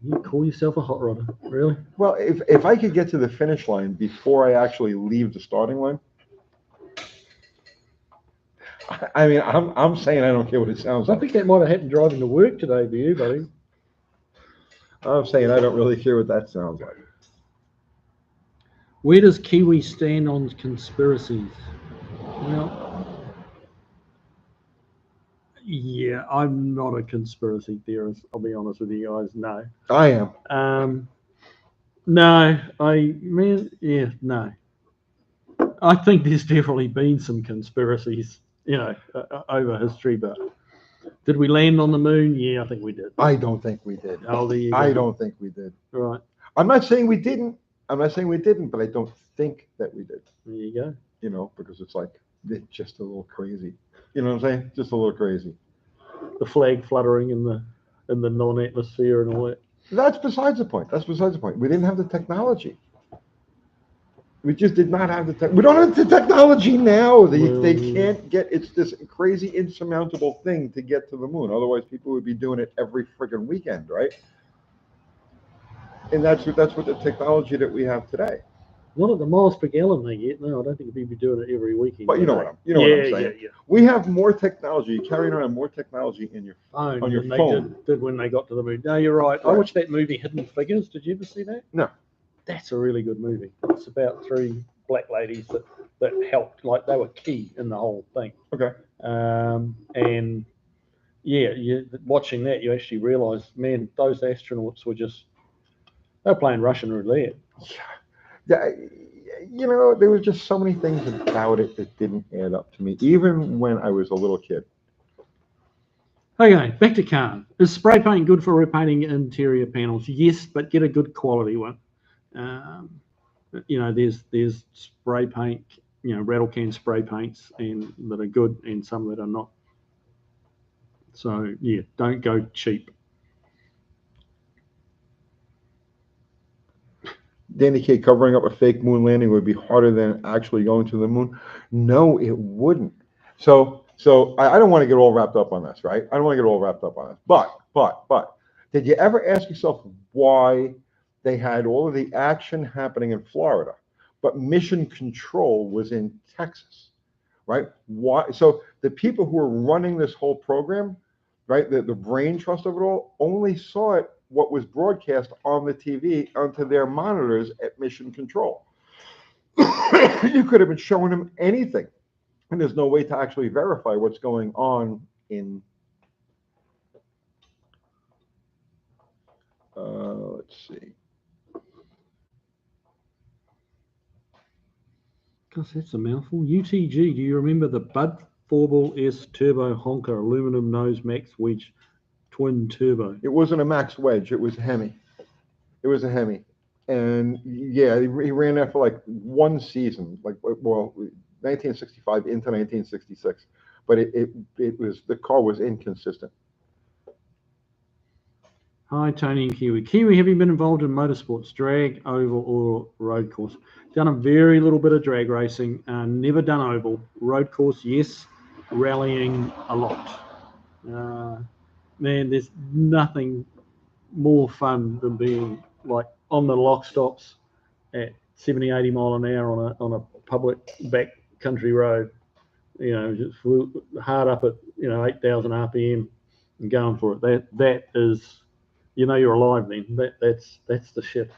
You call yourself a hot rodder, really? Well, if I could get to the finish line before I actually leave the starting line, I mean, I'm saying I don't care what it sounds like. I think that might have happened driving to work today for you, buddy. I'm saying I don't really care what that sounds like. Where does Kiwi stand on conspiracies? Well, yeah, I'm not a conspiracy theorist. I'll be honest with you guys. No, I am. No, no. I think there's definitely been some conspiracies, over history. But did we land on the moon? Yeah, I think we did. I don't think we did. Oh, there you go. I don't think we did. Right. I'm not saying we didn't. But I don't think that we did. There you go. Because it's just a little crazy. You know what I'm saying? Just a little crazy. The flag fluttering in the non-atmosphere and all that. That's besides the point. We didn't have the technology. We just did not have the tech. We don't have the technology now. They can't get. It's this crazy insurmountable thing to get to the moon. Otherwise, people would be doing it every friggin' weekend, right? And that's what the technology that we have today. Not at the miles per gallon they get. No, I don't think we'd be doing it every weekend. But you know what I'm saying. Yeah. We have more technology, carrying around more technology in your Phone on your than phone. they did when they got to the moon. No, you're right. I Right. watched that movie Hidden Figures. Did you ever see that? No. That's a really good movie. It's about 3 black ladies that helped, like they were key in the whole thing. Okay. And yeah, watching that, you actually realise, man, those astronauts were they're playing Russian roulette. Yeah, you know, there was just so many things about it that didn't add up to me, even when I was a little kid. Okay, back to cars. Is spray paint good for repainting interior panels? Yes, but get a good quality one. You know, there's spray paint, you know, rattle can spray paints and that are good and some that are not. So yeah, don't go cheap. Danny K, covering up a fake moon landing would be harder than actually going to the moon. No, it wouldn't. So I don't want to get all wrapped up on this, right? I don't want to get all wrapped up on this. But did you ever ask yourself why they had all of the action happening in Florida, but mission control was in Texas, right? Why? So the people who were running this whole program, right, the brain trust of it all, only saw it what was broadcast on the TV onto their monitors at mission control. You could have been showing them anything, and there's no way to actually verify what's going on in. Let's see. Gosh, that's a mouthful. UTG, do you remember the Bud 4-ball S Turbo Honker aluminum nose max wedge twin turbo? It wasn't a max wedge. It was a Hemi. It was a Hemi. And yeah, he ran that for like one season, like, well, 1965 into 1966. But it was, the car was inconsistent. Hi, Tony and Kiwi. Kiwi, have you been involved in motorsports, drag, oval, or road course? Done a very little bit of drag racing, never done oval. Road course, yes. Rallying, a lot. Man, there's nothing more fun than being like on the lock stops at 70, 80 mile an hour on a public back country road. You know, just hard up at 8,000 RPM and going for it. That is, you know, you're alive then. That's the shit.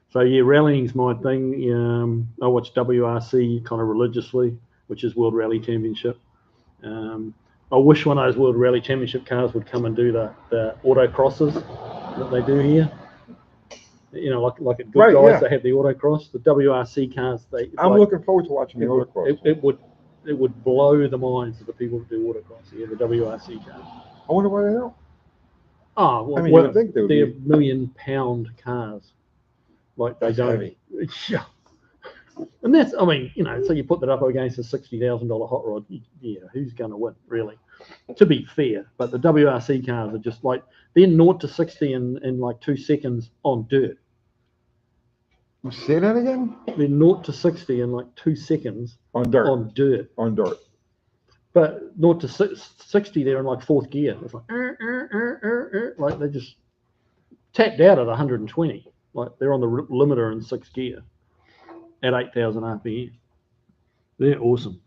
So yeah, rallying's my thing. I watch WRC kind of religiously, which is World Rally Championship. I wish one of those World Rally Championship cars would come and do the autocrosses that they do here. You know, like at Good Guys, they have the autocross. The WRC cars, I'm looking forward to watching the autocross. It would blow the minds of the people who do autocross. Yeah, the WRC cars. I wonder why they don't. Oh, well, I mean, you would think they would. They're £1,000,000 cars. Like they don't. Heavy. Yeah. And that's, I mean, you know, so you put that up against a $60,000 hot rod. Yeah, who's going to win, really? To be fair, but the WRC cars are just like, they're 0 to 60 in like 2 seconds on dirt. Say that again? They're 0 to 60 in like 2 seconds on dirt. On dirt. But 0 to 60, they're in like 4th gear. It's like, like they just tapped out at 120. Like they're on the limiter in 6th gear at 8,000 RPM. They're awesome.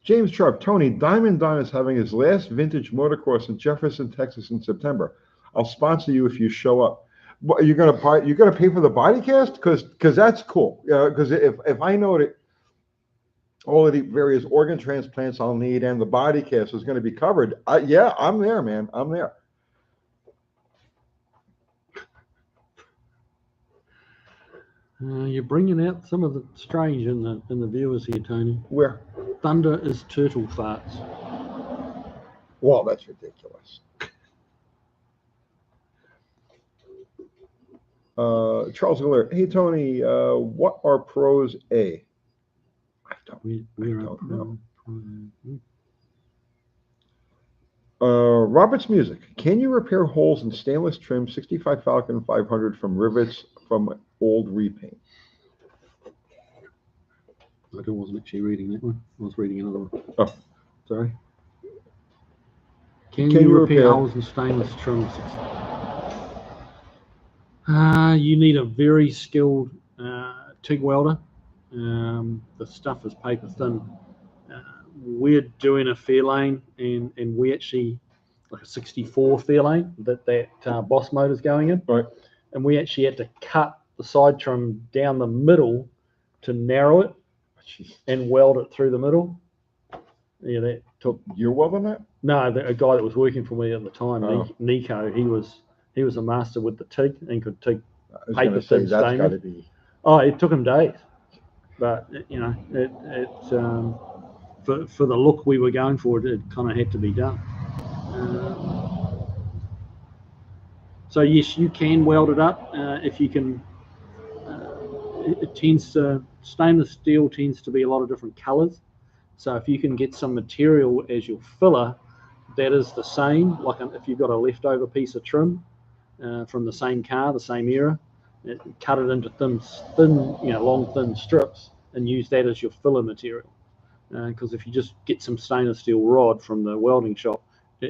James Sharp, Tony, Diamond Don is having his last vintage motocross in Jefferson, Texas in September. I'll sponsor you if you show up. What, you're gonna pay for the body cast? Because that's cool. Because if I know that all of the various organ transplants I'll need and the body cast is going to be covered, yeah, I'm there, man. I'm there. You're bringing out some of the strange in the viewers here, Tony. Where? Thunder is turtle farts. Well, that's ridiculous. Charles Giller, hey Tony, what are pros A? I don't know. Robert's Music. Can you repair holes in stainless trim 65 Falcon 500 from rivets from old repaint? I wasn't actually reading that one. I was reading another one. Oh, sorry. Can you repair holes in stainless trim? You need a very skilled TIG welder The stuff is paper thin. We're doing a Fairlane, and we actually, like a 64 Fairlane that Boss motor's going in. Right. And we actually had to cut the side trim down the middle to narrow it and weld it through the middle. Yeah, that took. You're welding that? No, a guy that was working for me at the time, Oh. Nico, he was a master with the TIG and could TIG I was paper going to say thin that's got stainless. to be. Oh, it took him days, but you know, for the look we were going for, it kind of had to be done. So yes, you can weld it up if you can. It tends to, stainless steel tends to be a lot of different colors. So if you can get some material as your filler that is the same, like if you've got a leftover piece of trim from the same car, the same era, cut it into thin, long thin strips and use that as your filler material. Because if you just get some stainless steel rod from the welding shop,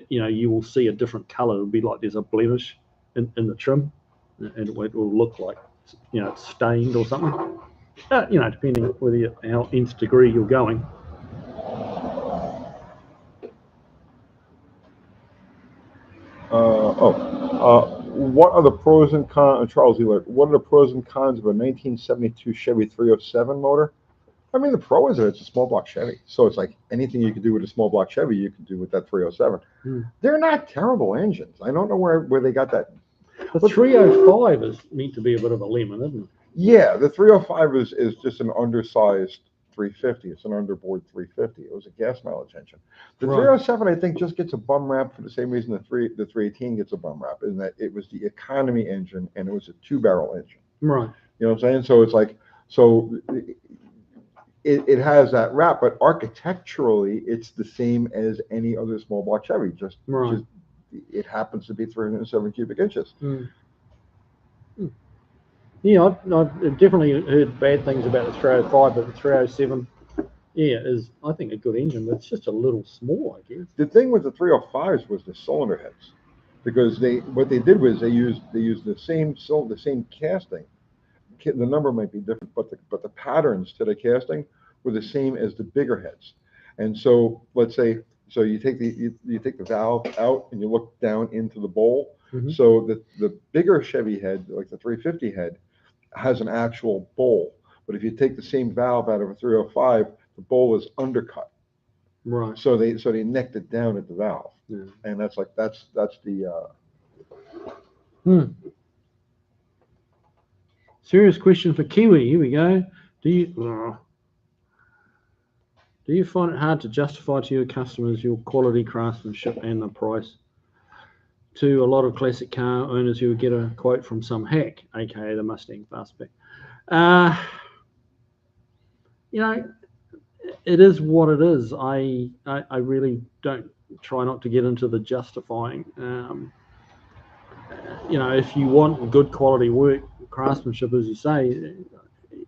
you will see a different color. It'll be like there's a blemish in the trim, and it will look like it's stained or something. Depending whether how nth degree you're going. What are the pros and cons, Charles Ealer, what are the pros and cons of a 1972 Chevy 307 motor? I mean, the pro is that it's a small block Chevy. So it's like anything you can do with a small block Chevy, you can do with that 307. They're not terrible engines. I don't know where they got that. The 305 is meant to be a bit of a lemon, isn't it? Yeah, the 305 is just an undersized 350. It's an underboard 350. It was a gas mileage engine. The 307, I think, just gets a bum rap for the same reason the 318 gets a bum rap, in that it was the economy engine and it was a 2-barrel engine. Right. You know what I'm saying? So it's like, it has that rap, but architecturally, it's the same as any other small block Chevy. Just it happens to be 307 cubic inches. Yeah, I've definitely heard bad things about the 305, but the 307, is, I think, a good engine, but it's just a little small, I guess. The thing with the 305s was the cylinder heads, because what they did was they used the same casting. The number might be different, but the patterns to the casting were the same as the bigger heads. And so let's say, you take the valve out and you look down into the bowl. Mm-hmm. So the bigger Chevy head, like the 350 head, has an actual bowl. But if you take the same valve out of a 305, the bowl is undercut. Right. So they necked it down at the valve. Yeah. And that's the. Serious question for Kiwi. Here we go. Do you find it hard to justify to your customers your quality, craftsmanship, and the price? To a lot of classic car owners who would get a quote from some hack, aka the Mustang Fastback. It is what it is. I really don't try not to get into the justifying. If you want good quality work, craftsmanship, as you say,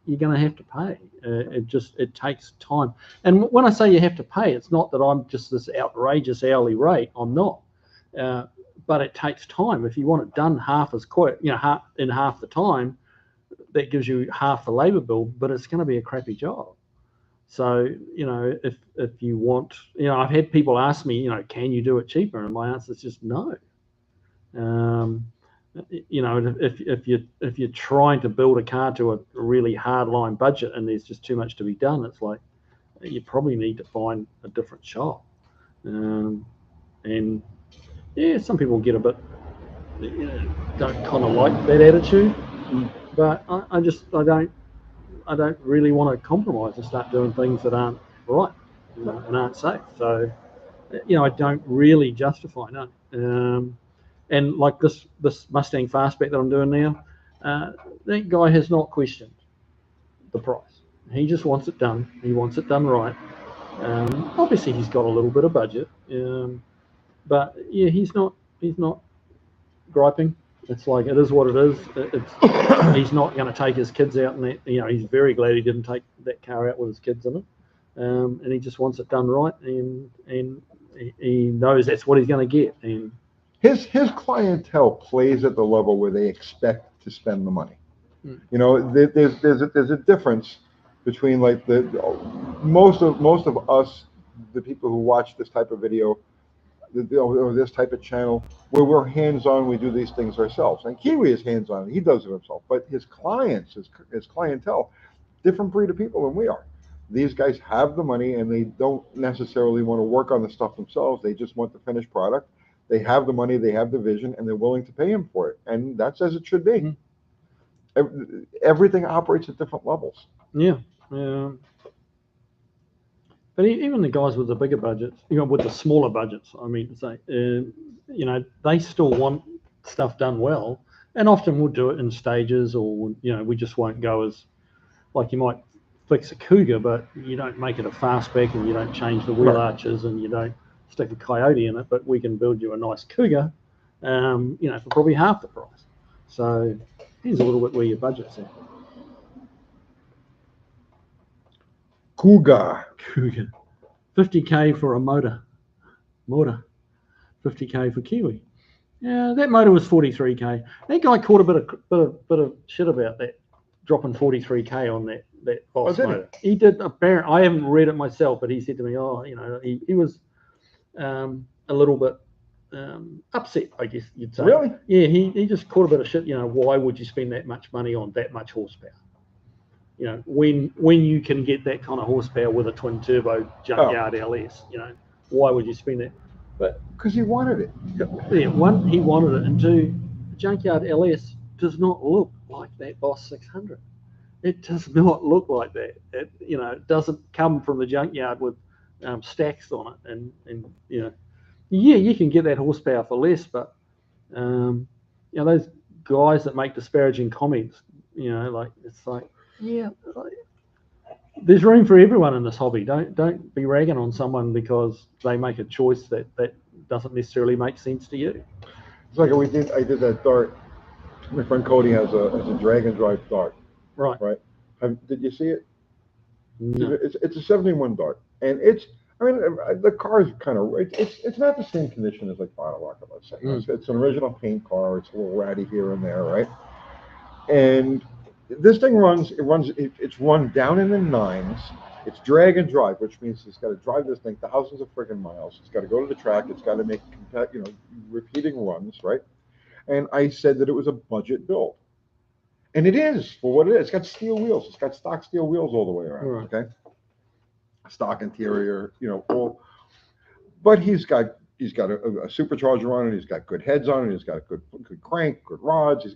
you're going to have to pay. It takes time. And when I say you have to pay, it's not that I'm just this outrageous hourly rate. I'm not. But it takes time. If you want it done half as quick, in half the time, that gives you half the labor bill, but it's going to be a crappy job. So, if you want, I've had people ask me, can you do it cheaper? And my answer is just no. If you're trying to build a car to a really hard line budget and there's just too much to be done, it's like you probably need to find a different shop. And yeah, some people get a bit, don't kind of like that attitude, but I don't really want to compromise and start doing things that aren't right, and aren't safe. So, I don't really justify, no. And like this Mustang Fastback that I'm doing now, that guy has not questioned the price. He just wants it done. He wants it done right. Obviously, he's got a little bit of budget. But yeah, he's not griping. It's like, it is what it is. He's not going to take his kids out, and he's very glad he didn't take that car out with his kids in it. And he just wants it done right, and he knows that's what he's going to get. And his clientele plays at the level where they expect to spend the money. There's a difference between like the most of us, the people who watch this type of video, or this type of channel, where we're hands-on, we do these things ourselves. And Kiwi is hands-on, he does it himself. But his clients, his clientele, different breed of people than we are. These guys have the money and they don't necessarily want to work on the stuff themselves. They just want the finished product. They have the money, they have the vision, and they're willing to pay him for it. And that's as it should be. Everything operates at different levels. Yeah. But even the guys with the bigger budgets, with the smaller budgets, I mean to say, they still want stuff done well. And often we'll do it in stages, or, we just won't go as, like, you might fix a Cougar, but you don't make it a fastback, and you don't change the wheel arches, and you don't stick a Coyote in it, but we can build you a nice Cougar, for probably half the price. So depends a little bit where your budget's at. Cougar. 50K for a motor. 50K for Kiwi. Yeah, that motor was 43K. That guy caught a bit of shit about that, dropping 43K on that Boss motor. He did. Apparently, I haven't read it myself, but he said to me, he was a little bit upset, I guess you'd say. Really? Yeah, he just caught a bit of shit. Why would you spend that much money on that much horsepower? When you can get that kind of horsepower with a twin turbo junkyard LS, why would you spend that? But because he wanted it. Yeah, one, he wanted it, and two, the junkyard LS does not look like that Boss 600. It does not look like that. It doesn't come from the junkyard with stacks on it, and you can get that horsepower for less, but those guys that make disparaging comments, it's like. Yeah, there's room for everyone in this hobby. Don't be ragging on someone because they make a choice that doesn't necessarily make sense to you. It's like I did that dart. My friend Cody has a drag and drive dart. Right. Did you see it? No. It's a 71 dart, and the car is kind of it's not the same condition as like Bottle Rocket, let's say. It's an original paint car. It's a little ratty here and there, right? And this thing it's run down in the 9s. It's drag and drive, which means it's got to drive this thing thousands of friggin' miles. It's got to go to the track. It's got to make, repeating runs, right? And I said that it was a budget build. And it is, for what it is. It's got steel wheels. It's got stock steel wheels all the way around, okay? Stock interior, all. But he's got a supercharger on it. He's got good heads on it. He's got a good crank, good rods.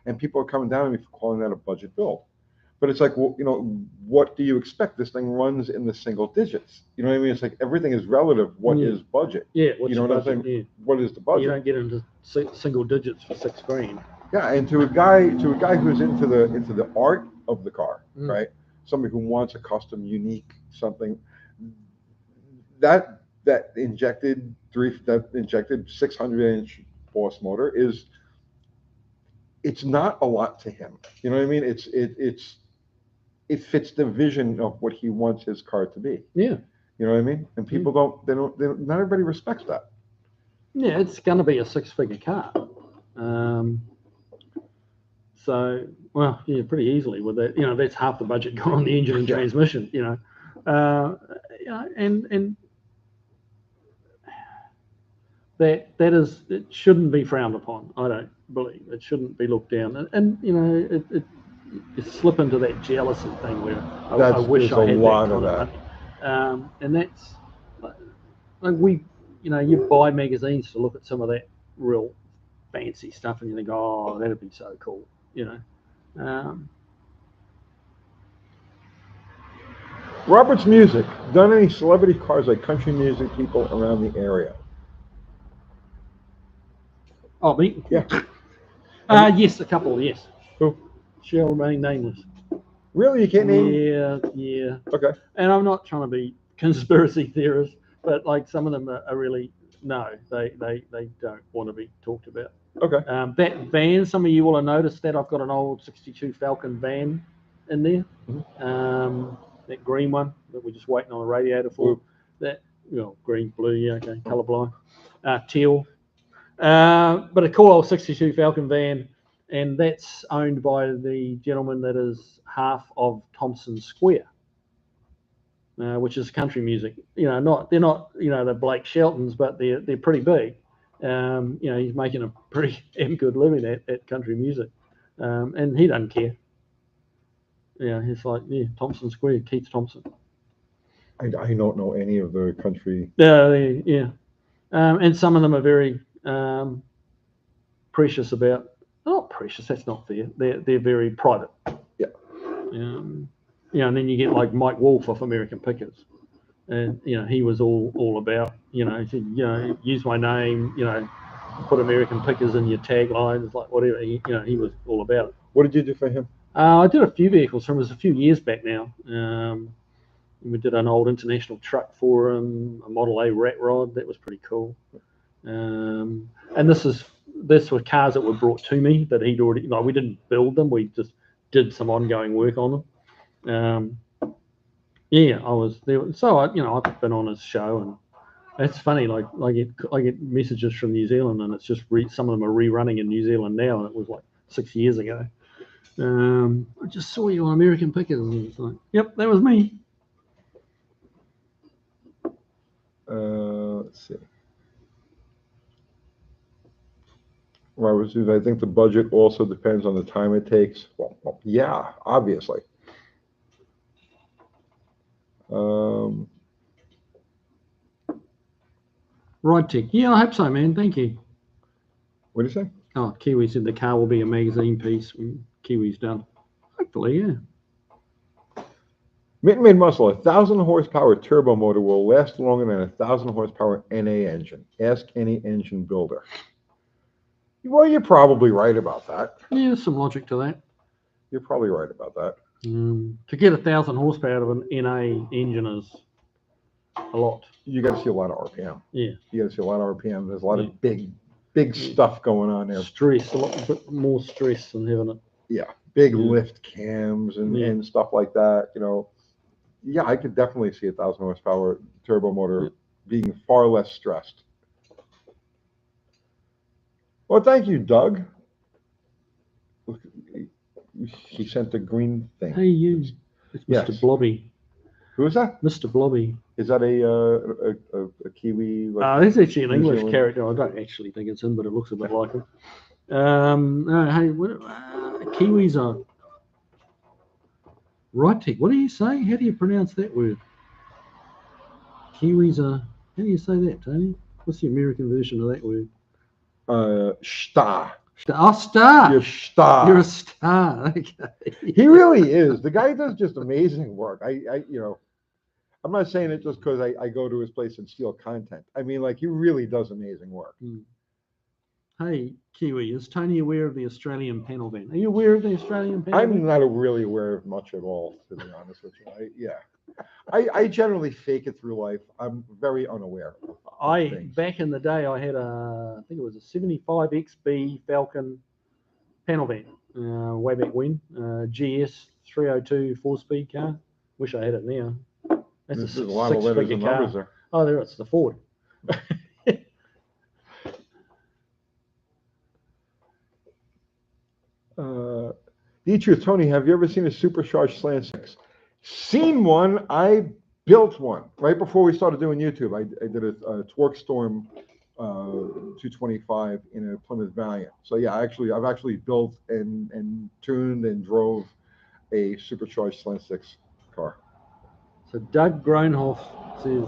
And people are coming down on me for calling that a budget build. But it's like, well, what do you expect? This thing runs in the single digits. You know what I mean? It's like everything is relative. What is budget? Yeah. You know what I'm saying? Yeah. What is the budget? You don't get into single digits for $6,000. Yeah, and to a guy who's into the art of the car, right? Somebody who wants a custom, unique something. That injected 600-inch Boss motor it's not a lot to him. You know what I mean? It fits the vision of what he wants his car to be. Yeah. You know what I mean? And people not everybody respects that. Yeah, it's going to be a 6-figure car. So, well, yeah, pretty easily with that. That's half the budget gone on the engine and transmission. And that is, it shouldn't be frowned upon. I don't believe it shouldn't be looked down. And you slip into that jealousy thing where I wish I had that kind of money. And that's like you buy magazines to look at some of that real fancy stuff, and you think, oh, that'd be so cool. Robert's Music. Done any celebrity cars like country music people around the area? Oh, me? Yeah. Yes, a couple, yes. Who? Shall remain nameless. Really? You can't name? Yeah. Okay. And I'm not trying to be conspiracy theorist, but like some of them are really, no, they don't want to be talked about. Okay. That van, some of you will have noticed that I've got an old 62 Falcon van in there. That green one that we're just waiting on a radiator for. That, green, blue, yeah, okay, colorblind. Teal. But a cool old 62 Falcon van, and that's owned by the gentleman that is half of Thompson Square, which is country music. You know, they're not the Blake Sheltons, but they're pretty big. He's making a pretty damn good living at country music, and he doesn't care. He's like, Thompson Square, Keith Thompson. I don't know any of the country. Yeah. And some of them are very precious about. Not precious. That's not fair. They're very private. Yeah. And then you get like Mike Wolf off American Pickers, and he was all about he said, use my name, put American Pickers in your tagline. It's like whatever. He was all about it. What did you do for him? I did a few vehicles for him. It was a few years back now. We did an old international truck for him, a Model A rat rod. That was pretty cool. And this were cars that were brought to me that he'd already. We didn't build them. We just did some ongoing work on them. I was there. So I've been on his show, and it's funny. Like I get messages from New Zealand, and it's just some of them are rerunning in New Zealand now, and it was like 6 years ago. I just saw you on American Pickers, and it's like, yep, that was me. Let's see. I think the budget also depends on the time it takes. Well, yeah, obviously. Rod Tech. Yeah, I hope so, man. Thank you. What do you say? Oh, Kiwi said the car will be a magazine piece when Kiwi's done. Hopefully, yeah. Mitten Made Muscle, 1,000 horsepower turbo motor will last longer than a 1,000 horsepower NA engine. Ask any engine builder. Well, you're probably right about that. Yeah, there's some logic to that. You're probably right about that. To get 1,000 horsepower out of an NA engine is a lot. You got to see a lot of RPM. Yeah. You got to see a lot of RPM. There's a lot of big stuff going on there. Stress, a lot bit more stress than having it. Yeah, big lift cams and stuff like that. Yeah, I could definitely see 1,000 horsepower turbo motor being far less stressed. Well, thank you, Doug. He sent the green thing. Hey, you. It's Mr. Blobby. Who is that? Mr. Blobby. Is that a Kiwi? It's actually an English character. I don't actually think it's him, but it looks a bit like him. Hey, Kiwis are... Right, what do you say? How do you pronounce that word? Kiwis are... How do you say that, Tony? What's the American version of that word? Star. Oh, star. You're star. You're a star. Okay. He really is. The guy does just amazing work. I'm not saying it just because I go to his place and steal content. I mean, like, he really does amazing work. Hey, Kiwi, is Tony aware of the Australian panel ban? Are you aware of the Australian panel ban? I'm not really aware of much at all, to be honest with you. I generally fake it through life. I'm very unaware of things. Back in the day, I had I think it was a 75 XB Falcon panel van, way back when. GS 302 4-speed car. Wish I had it now. That's There's a lot of letters and numbers there. Oh, there it's the Ford. Nitrous, Tony, have you ever seen a supercharged slant 6? Seen one. I built one right before we started doing YouTube. I did a Torque Storm 225 in a Plymouth Valiant. So yeah, I've actually built and tuned and drove a supercharged slant 6 car. So Doug Groenhoff says,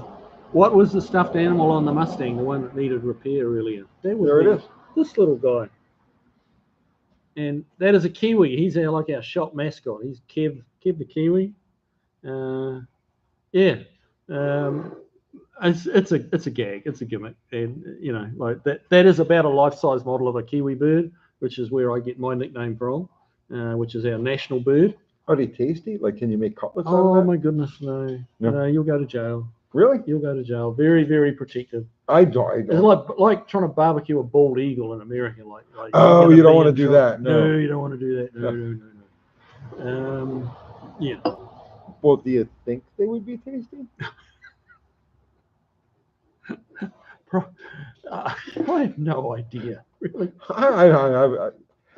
what was the stuffed animal on the Mustang, the one that needed repair earlier? There it is. This little guy. And that is a Kiwi. He's our shop mascot. He's Kev the Kiwi. It's a gag. It's a gimmick. And like that is about a life-size model of a Kiwi bird, which is where I get my nickname from, which is our national bird. Are they tasty? Like, can you make cutlets out of that? Oh my goodness, no. No, you'll go to jail. Really? You'll go to jail. Very, very protective. I don't. It's like trying to barbecue a bald eagle in America. Like oh, you don't want to do that. No, you don't want to do that. No. Yeah. Well, do you think they would be tasty? I have no idea. Really.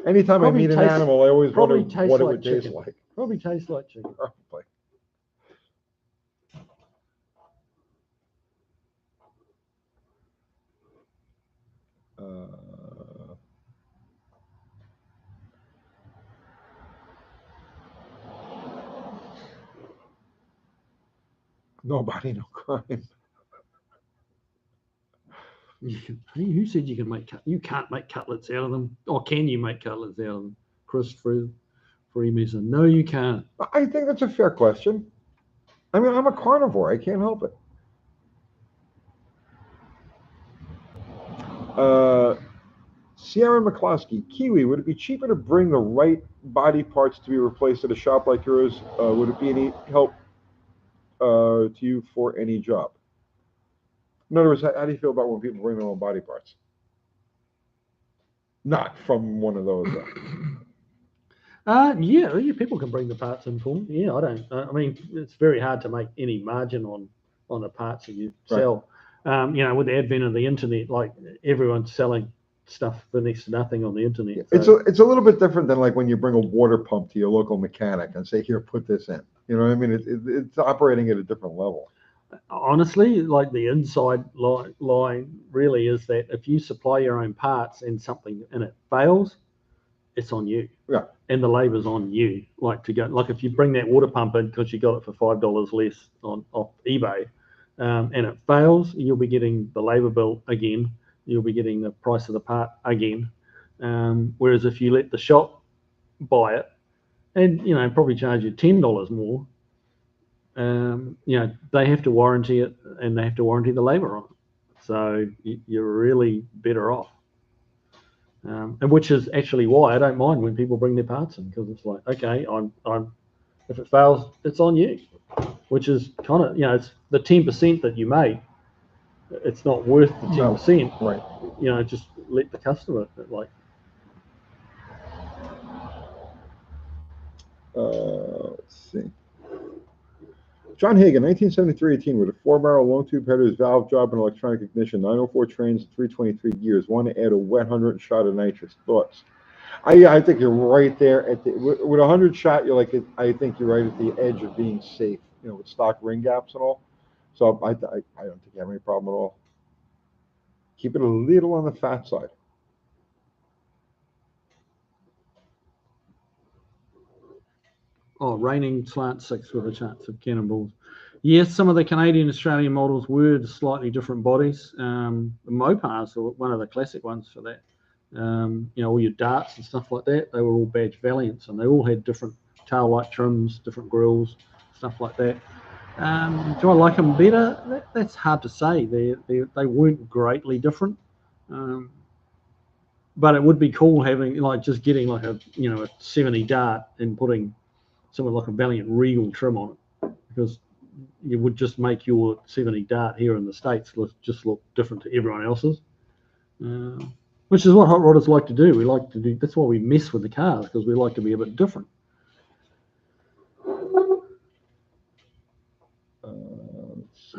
Anytime I Probably meet an tastes- animal, I always wonder probably tastes what it like would taste chicken. like. Probably tastes like chicken. Probably. Nobody, no crime. Who said you can make you can't make cutlets out of them? Or can you make cutlets out of them? Chris Freemason. No, you can't. I think that's a fair question. I mean, I'm a carnivore. I can't help it. Sierra McCloskey, Kiwi, would it be cheaper to bring the right body parts to be replaced at a shop like yours? Would it be any help to you for any job? In other words, how do you feel about when people bring their own body parts? Not from one of those. Yeah, people can bring the parts in for them. Yeah, I don't. I mean, it's very hard to make any margin on the parts that you sell. Right. You know, with the advent of the internet, like everyone's selling stuff for next to nothing on the internet. Yeah, so. It's a little bit different than like when you bring a water pump to your local mechanic and say, "Here, put this in." You know what I mean? It's operating at a different level. Honestly, like the inside line really is that if you supply your own parts and something and it fails, it's on you. Yeah. And the labor's on you. Like to go, like if you bring that water pump in because you got it for $5 less off eBay, and it fails, you'll be getting the labor bill again. You'll be getting the price of the part again. Whereas if you let the shop buy it, and you know probably charge you $10 more, you know they have to warranty it and they have to warranty the labor on it. So you're really better off. And which is actually why I don't mind when people bring their parts in, because it's like, okay, I'm if it fails, it's on you, which is kind of, you know, it's the 10% that you make. It's not worth the 10%. No, right. You know, just let the customer like. Let's see. John Hagan, 1973-18, with a 4-barrel long tube headers, valve job, and electronic ignition, 904 trains, 323 gears. Want to add a wet 100 shot of nitrous. Thoughts? I think you're right there at the with 100 shot. You're like, I think you're right at the edge of being safe. You know, with stock ring gaps and all. So I don't think you have any problem at all. Keep it a little on the fat side. Oh, raining slant 6 with a chance of cannonballs. Yes, some of the Canadian Australian models were slightly different bodies. The Mopars were one of the classic ones for that. You know, all your darts and stuff like that, they were all badge Valiants, and they all had different tail light trims, different grills, stuff like that. Do I like them better? That's hard to say. They weren't greatly different. But it would be cool having, like, just getting like a 70 dart and putting something like a Valiant Regal trim on it, because you would just make your 70 dart here in the States look different to everyone else's, which is what hot rodders like to do. We like to do, that's why we mess with the cars, because we like to be a bit different.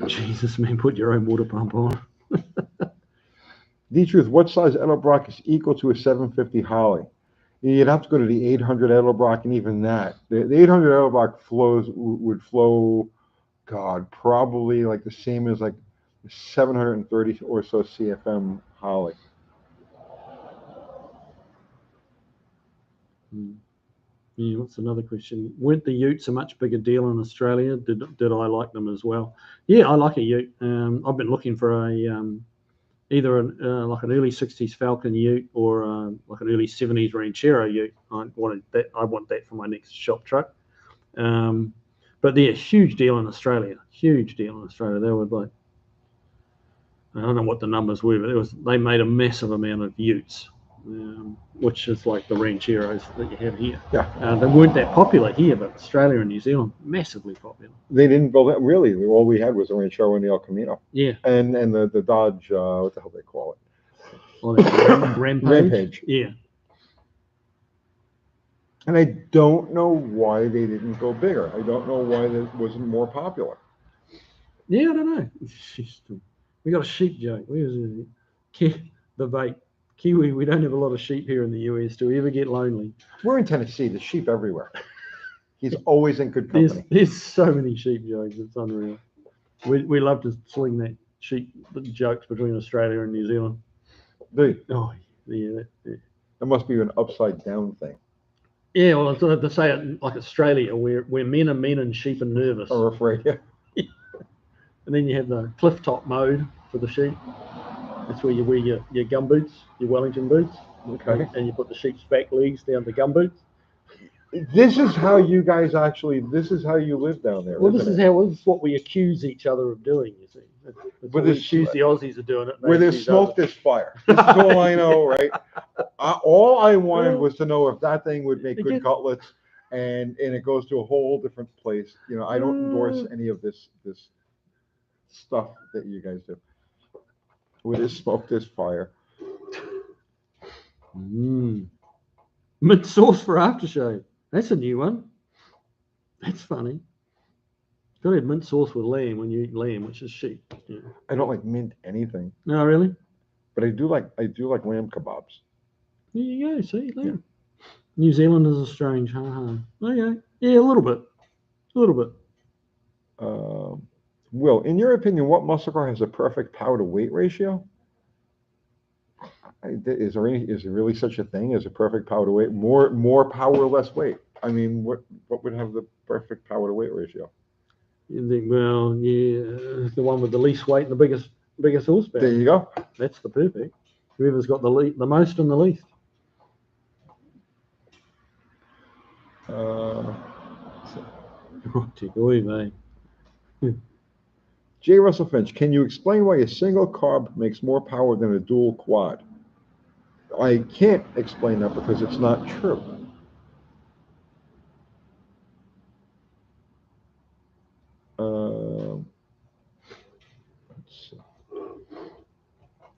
Jesus, man, put your own water pump on. The truth, what size Edelbrock is equal to a 750 Holly? You'd have to go to the 800 Edelbrock, and even that, the 800 Edelbrock would flow, God, probably like the same as like 730 or so CFM Holly. Yeah, what's another question? Weren't the Utes a much bigger deal in Australia? Did I like them as well? Yeah, I like a Ute. I've been looking for a either like an early 60s Falcon Ute or like an early 70s Ranchero Ute. I want that for my next shop truck. But they're a huge deal in Australia. Huge deal in Australia. They were like, I don't know what the numbers were, but they made a massive amount of Utes, which is like the Rancheros that you have here. Yeah. They weren't that popular here, but Australia and New Zealand, massively popular. They didn't build that, really. All we had was a Ranchero and the El Camino. Yeah. And the Dodge, what the hell they call it? Oh, the Rampage. Yeah. And I don't know why they didn't go bigger. I don't know why that wasn't more popular. Yeah, I don't know. We got a sheep joke. Where is it? The vape Kiwi, we don't have a lot of sheep here in the US. Do we ever get lonely? We're in Tennessee. There's sheep everywhere. He's always in good There's, company. there's so many sheep jokes. It's unreal. We love to sling that sheep jokes between Australia and New Zealand. Do you? Oh, yeah. That must be an upside down thing. Yeah, well, to say it like Australia, where men are mean and sheep are nervous. Or afraid, yeah. And then you have the cliff top mode for the sheep. That's where you wear your gumboots, your Wellington boots. Okay. And you put the sheep's back legs down the gumboots. This is how you guys actually, this is how you live down there. Well, this isn't is what we accuse each other of doing, you see. That's what we accuse the Aussies of doing it. Where there's smoke, there's fire. This is all I know, right? All I wanted was to know if that thing would make good cutlets, and it goes to a whole different place. You know, I don't endorse any of this stuff that you guys do. Where there's smoke, there's fire. Mint sauce for aftershave. That's a new one. That's funny. Got to have mint sauce with lamb when you eat lamb, which is sheep. Yeah. I don't like mint anything. No, really? But I do like lamb kebabs. There you go. See, lamb. Yeah. New Zealanders are strange. Okay. Yeah, a little bit. Will, in your opinion, what muscle car has a perfect power to weight ratio? Is there really such a thing as a perfect power to weight? More power, less weight. I mean, what would have the perfect power to weight ratio? You think, well, yeah, the one with the least weight and the biggest horsepower. There you go. That's the perfect. Whoever's got the most and the least. J. Russell Finch, can you explain why a single carb makes more power than a dual quad? I can't explain that because it's not true. Let's see.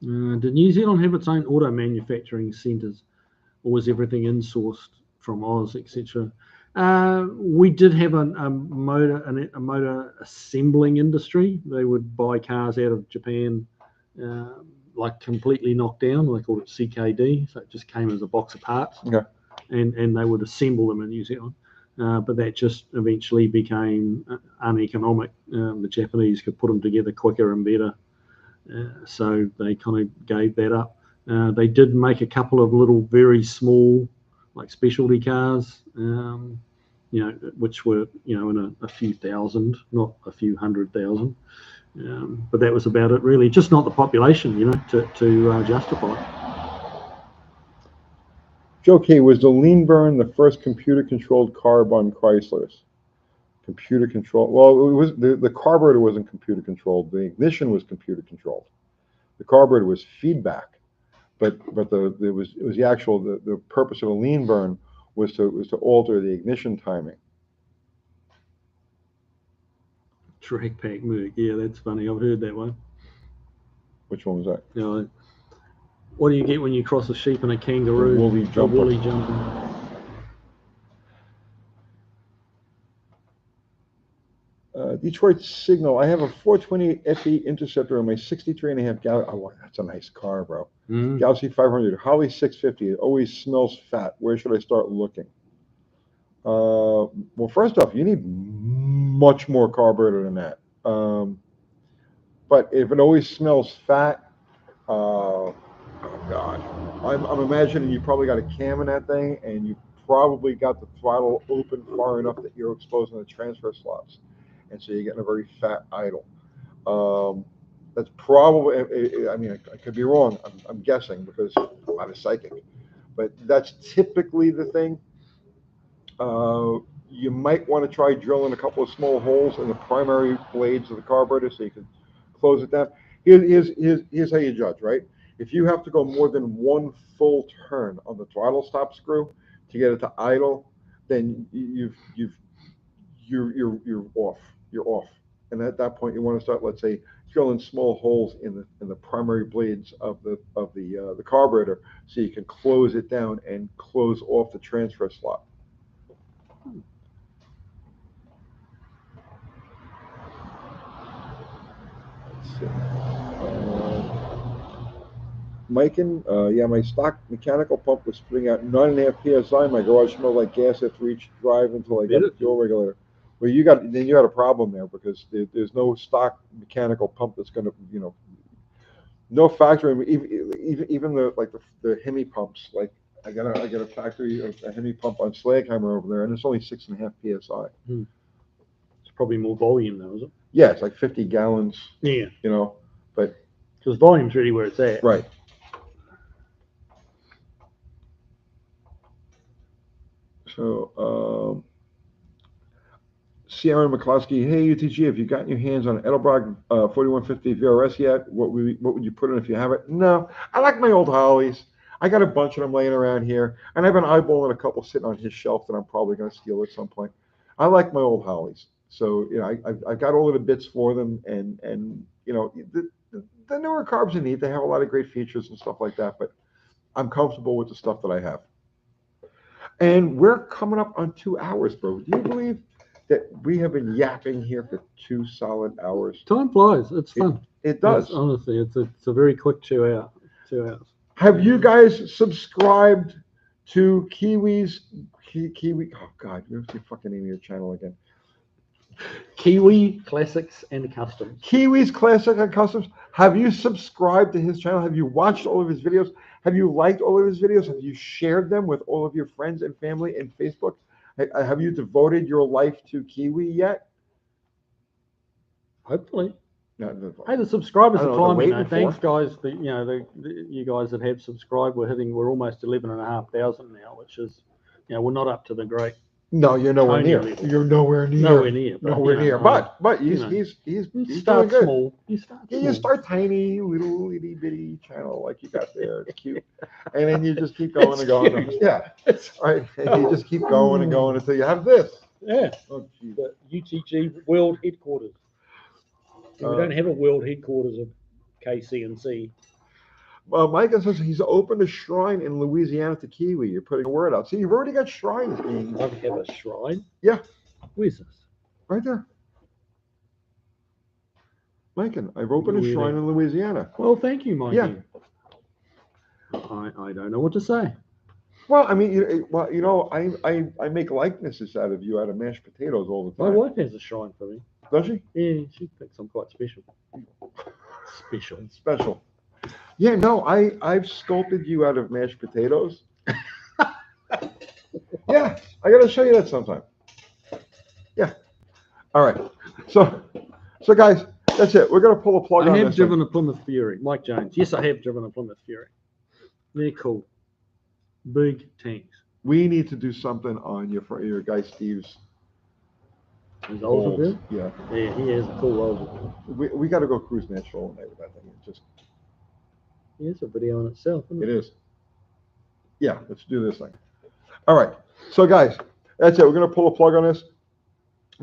Did New Zealand have its own auto manufacturing centres, or was everything insourced from Oz, etc.? We did have a motor assembling industry. They would buy cars out of Japan, like completely knocked down. They called it CKD, so it just came as a box of parts. Okay. And they would assemble them in New Zealand. But that just eventually became uneconomic. The Japanese could put them together quicker and better, so they kind of gave that up. They did make a couple of little very small, like specialty cars, which were, in a few thousand, not a few 100,000. But that was about it, really. Just not the population, to justify it. Joe K, was the lean burn the first computer-controlled carb on Chryslers? Computer control. Well, it was the carburetor wasn't computer controlled. The ignition was computer controlled. The carburetor was feedback, but it was the actual the purpose of a lean burn was to alter the ignition timing. Track pack Merc. Yeah, that's funny. I've heard that one. Which one was that? What do you get when you cross a sheep and a kangaroo? Woolly jumper. Woolly jumper. Detroit Signal. I have a 428 FE Interceptor on my 63.5 gallon. Oh, that's a nice car, bro. Galaxy 500. Holly 650. It always smells fat. Where should I start looking? Well, first off, you need much more carburetor than that. But if it always smells fat, oh God, I'm imagining you probably got a cam in that thing, and you probably got the throttle open far enough that you're exposing the transfer slots, and so you're getting a very fat idle. That's probably, I mean, I could be wrong. I'm guessing because I'm not a psychic, but that's typically the thing. You might want to try drilling a couple of small holes in the primary blades of the carburetor so you can close it down. Here's how you judge, right? If you have to go more than one full turn on the throttle stop screw to get it to idle, then you're off. You're off. And at that point, you want to start, let's say, drilling small holes in the primary blades of the carburetor so you can close it down and close off the transfer slot. Let's see. Mikan, yeah, my stock mechanical pump was spitting out 9.5 psi. My garage smelled like gas after each drive until I got the fuel regulator. Well, you got a problem there because there's no stock mechanical pump that's going to, no factory. Even the Hemi pumps. Like I got a factory a Hemi pump on Slagheimer over there, and it's only 6.5 psi. It's probably more volume though, is it? Yeah, it's like 50 gallons. Yeah. But because volume's really where it's at. Right. So, Sierra McCloskey, hey UTG, have you gotten your hands on Edelbrock 4150 VRS yet? What would you put in if you have it? No, I like my old Hollies. I got a bunch of them laying around here, and I've been eyeballing a couple sitting on his shelf that I'm probably going to steal at some point. I like my old Hollies, so I've got all of the bits for them, and the newer carbs are neat. They have a lot of great features and stuff like that, but I'm comfortable with the stuff that I have. And we're coming up on 2 hours, bro. Do you believe that we have been yapping here for 2 solid hours? Time flies. It's fun. It does. Honestly, it's a very quick 2 hours. Have you guys subscribed to Kiwi's Kiwi? Oh God, what's the fucking name of your channel again? Kiwi Classics and Customs. Kiwi's Classic and Customs. Have you subscribed to his channel? Have you watched all of his videos? Have you liked all of his videos? Have you shared them with all of your friends and family and Facebook? Have you devoted your life to Kiwi yet? Hopefully. No. Hey, the subscribers are climbing. Thanks, for. guys. You guys that have subscribed, we're almost 11,500 now, which is, we're not up to the great. No, you're nowhere near. Level. You're nowhere near. Nowhere near. Nowhere near. But he's start doing small. Good. You start small. You start tiny, little itty bitty channel like you got there. It's cute, and then you just keep going and going. Yeah, right. And you just keep going and going until you have this. Yeah. Oh, the UTG World Headquarters. We don't have a world headquarters of KC&C. Well, Micah says he's opened a shrine in Louisiana to Kiwi. You're putting a word out. See, you've already got shrines. I have a shrine? Yeah. Where's this? Right there. Micah, I've opened a shrine in Louisiana. Well, thank you, Mike. Yeah. I don't know what to say. Well, I mean, I make likenesses out of you out of mashed potatoes all the time. My wife has a shrine for me. Does she? Yeah, she thinks I'm quite special. Special. Yeah, no, I've sculpted you out of mashed potatoes. Yeah, I got to show you that sometime. Yeah. All right. So guys, that's it. We're going to pull a plug on this. I have driven a Plymouth Fury. Mike Jones. Yes, I have driven a Plymouth Fury. They're cool. Big tanks. We need to do something on your guy Steve's. His older Yeah. Yeah, he has a cool older. We got to go cruise natural tonight with that thing. It's a video in itself, isn't it? It is. Yeah, let's do this thing. All right. So guys, that's it. We're going to pull a plug on this.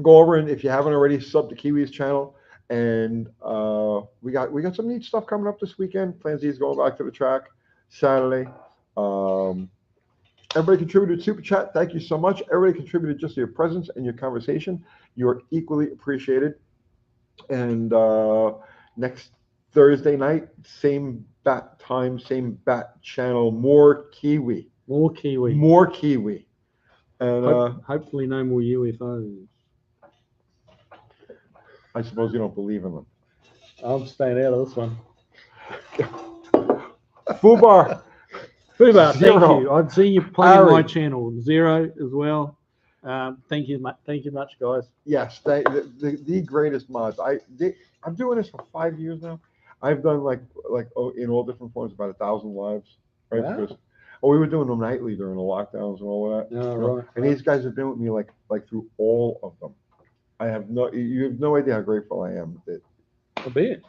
Go over, and if you haven't already, sub to Kiwi's channel. And we got some neat stuff coming up this weekend. Plan Z is going back to the track Saturday. Everybody contributed super chat. Thank you so much. Everybody contributed just to your presence and your conversation. You are equally appreciated. And next Thursday night, same bat time, same bat channel, more Kiwi. More Kiwi. More Kiwi. And hopefully no more UFOs. I suppose you don't believe in them. I'm staying out of this one. Fubar. Fubar, thank you. I've seen you playing my channel. Zero as well. Thank you much, guys. Yes, the greatest mods. I'm doing this for 5 years now. I've done like in all different forms about 1,000 lives, right? Wow. Because we were doing them nightly during the lockdowns and all of that. Oh, right. And these guys have been with me like through all of them. You have no idea how grateful I am. I'll be it.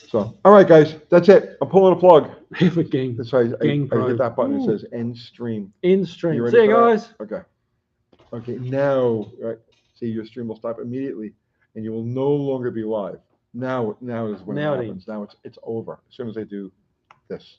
So, all right, guys, that's it. I'm pulling a plug. Have a gang. That's right. I hit that button. Ooh. It says end stream. End stream. See you guys. Okay. Now, right. See, your stream will stop immediately, and you will no longer be live. Now is when it happens. Now it's over. As soon as I do this.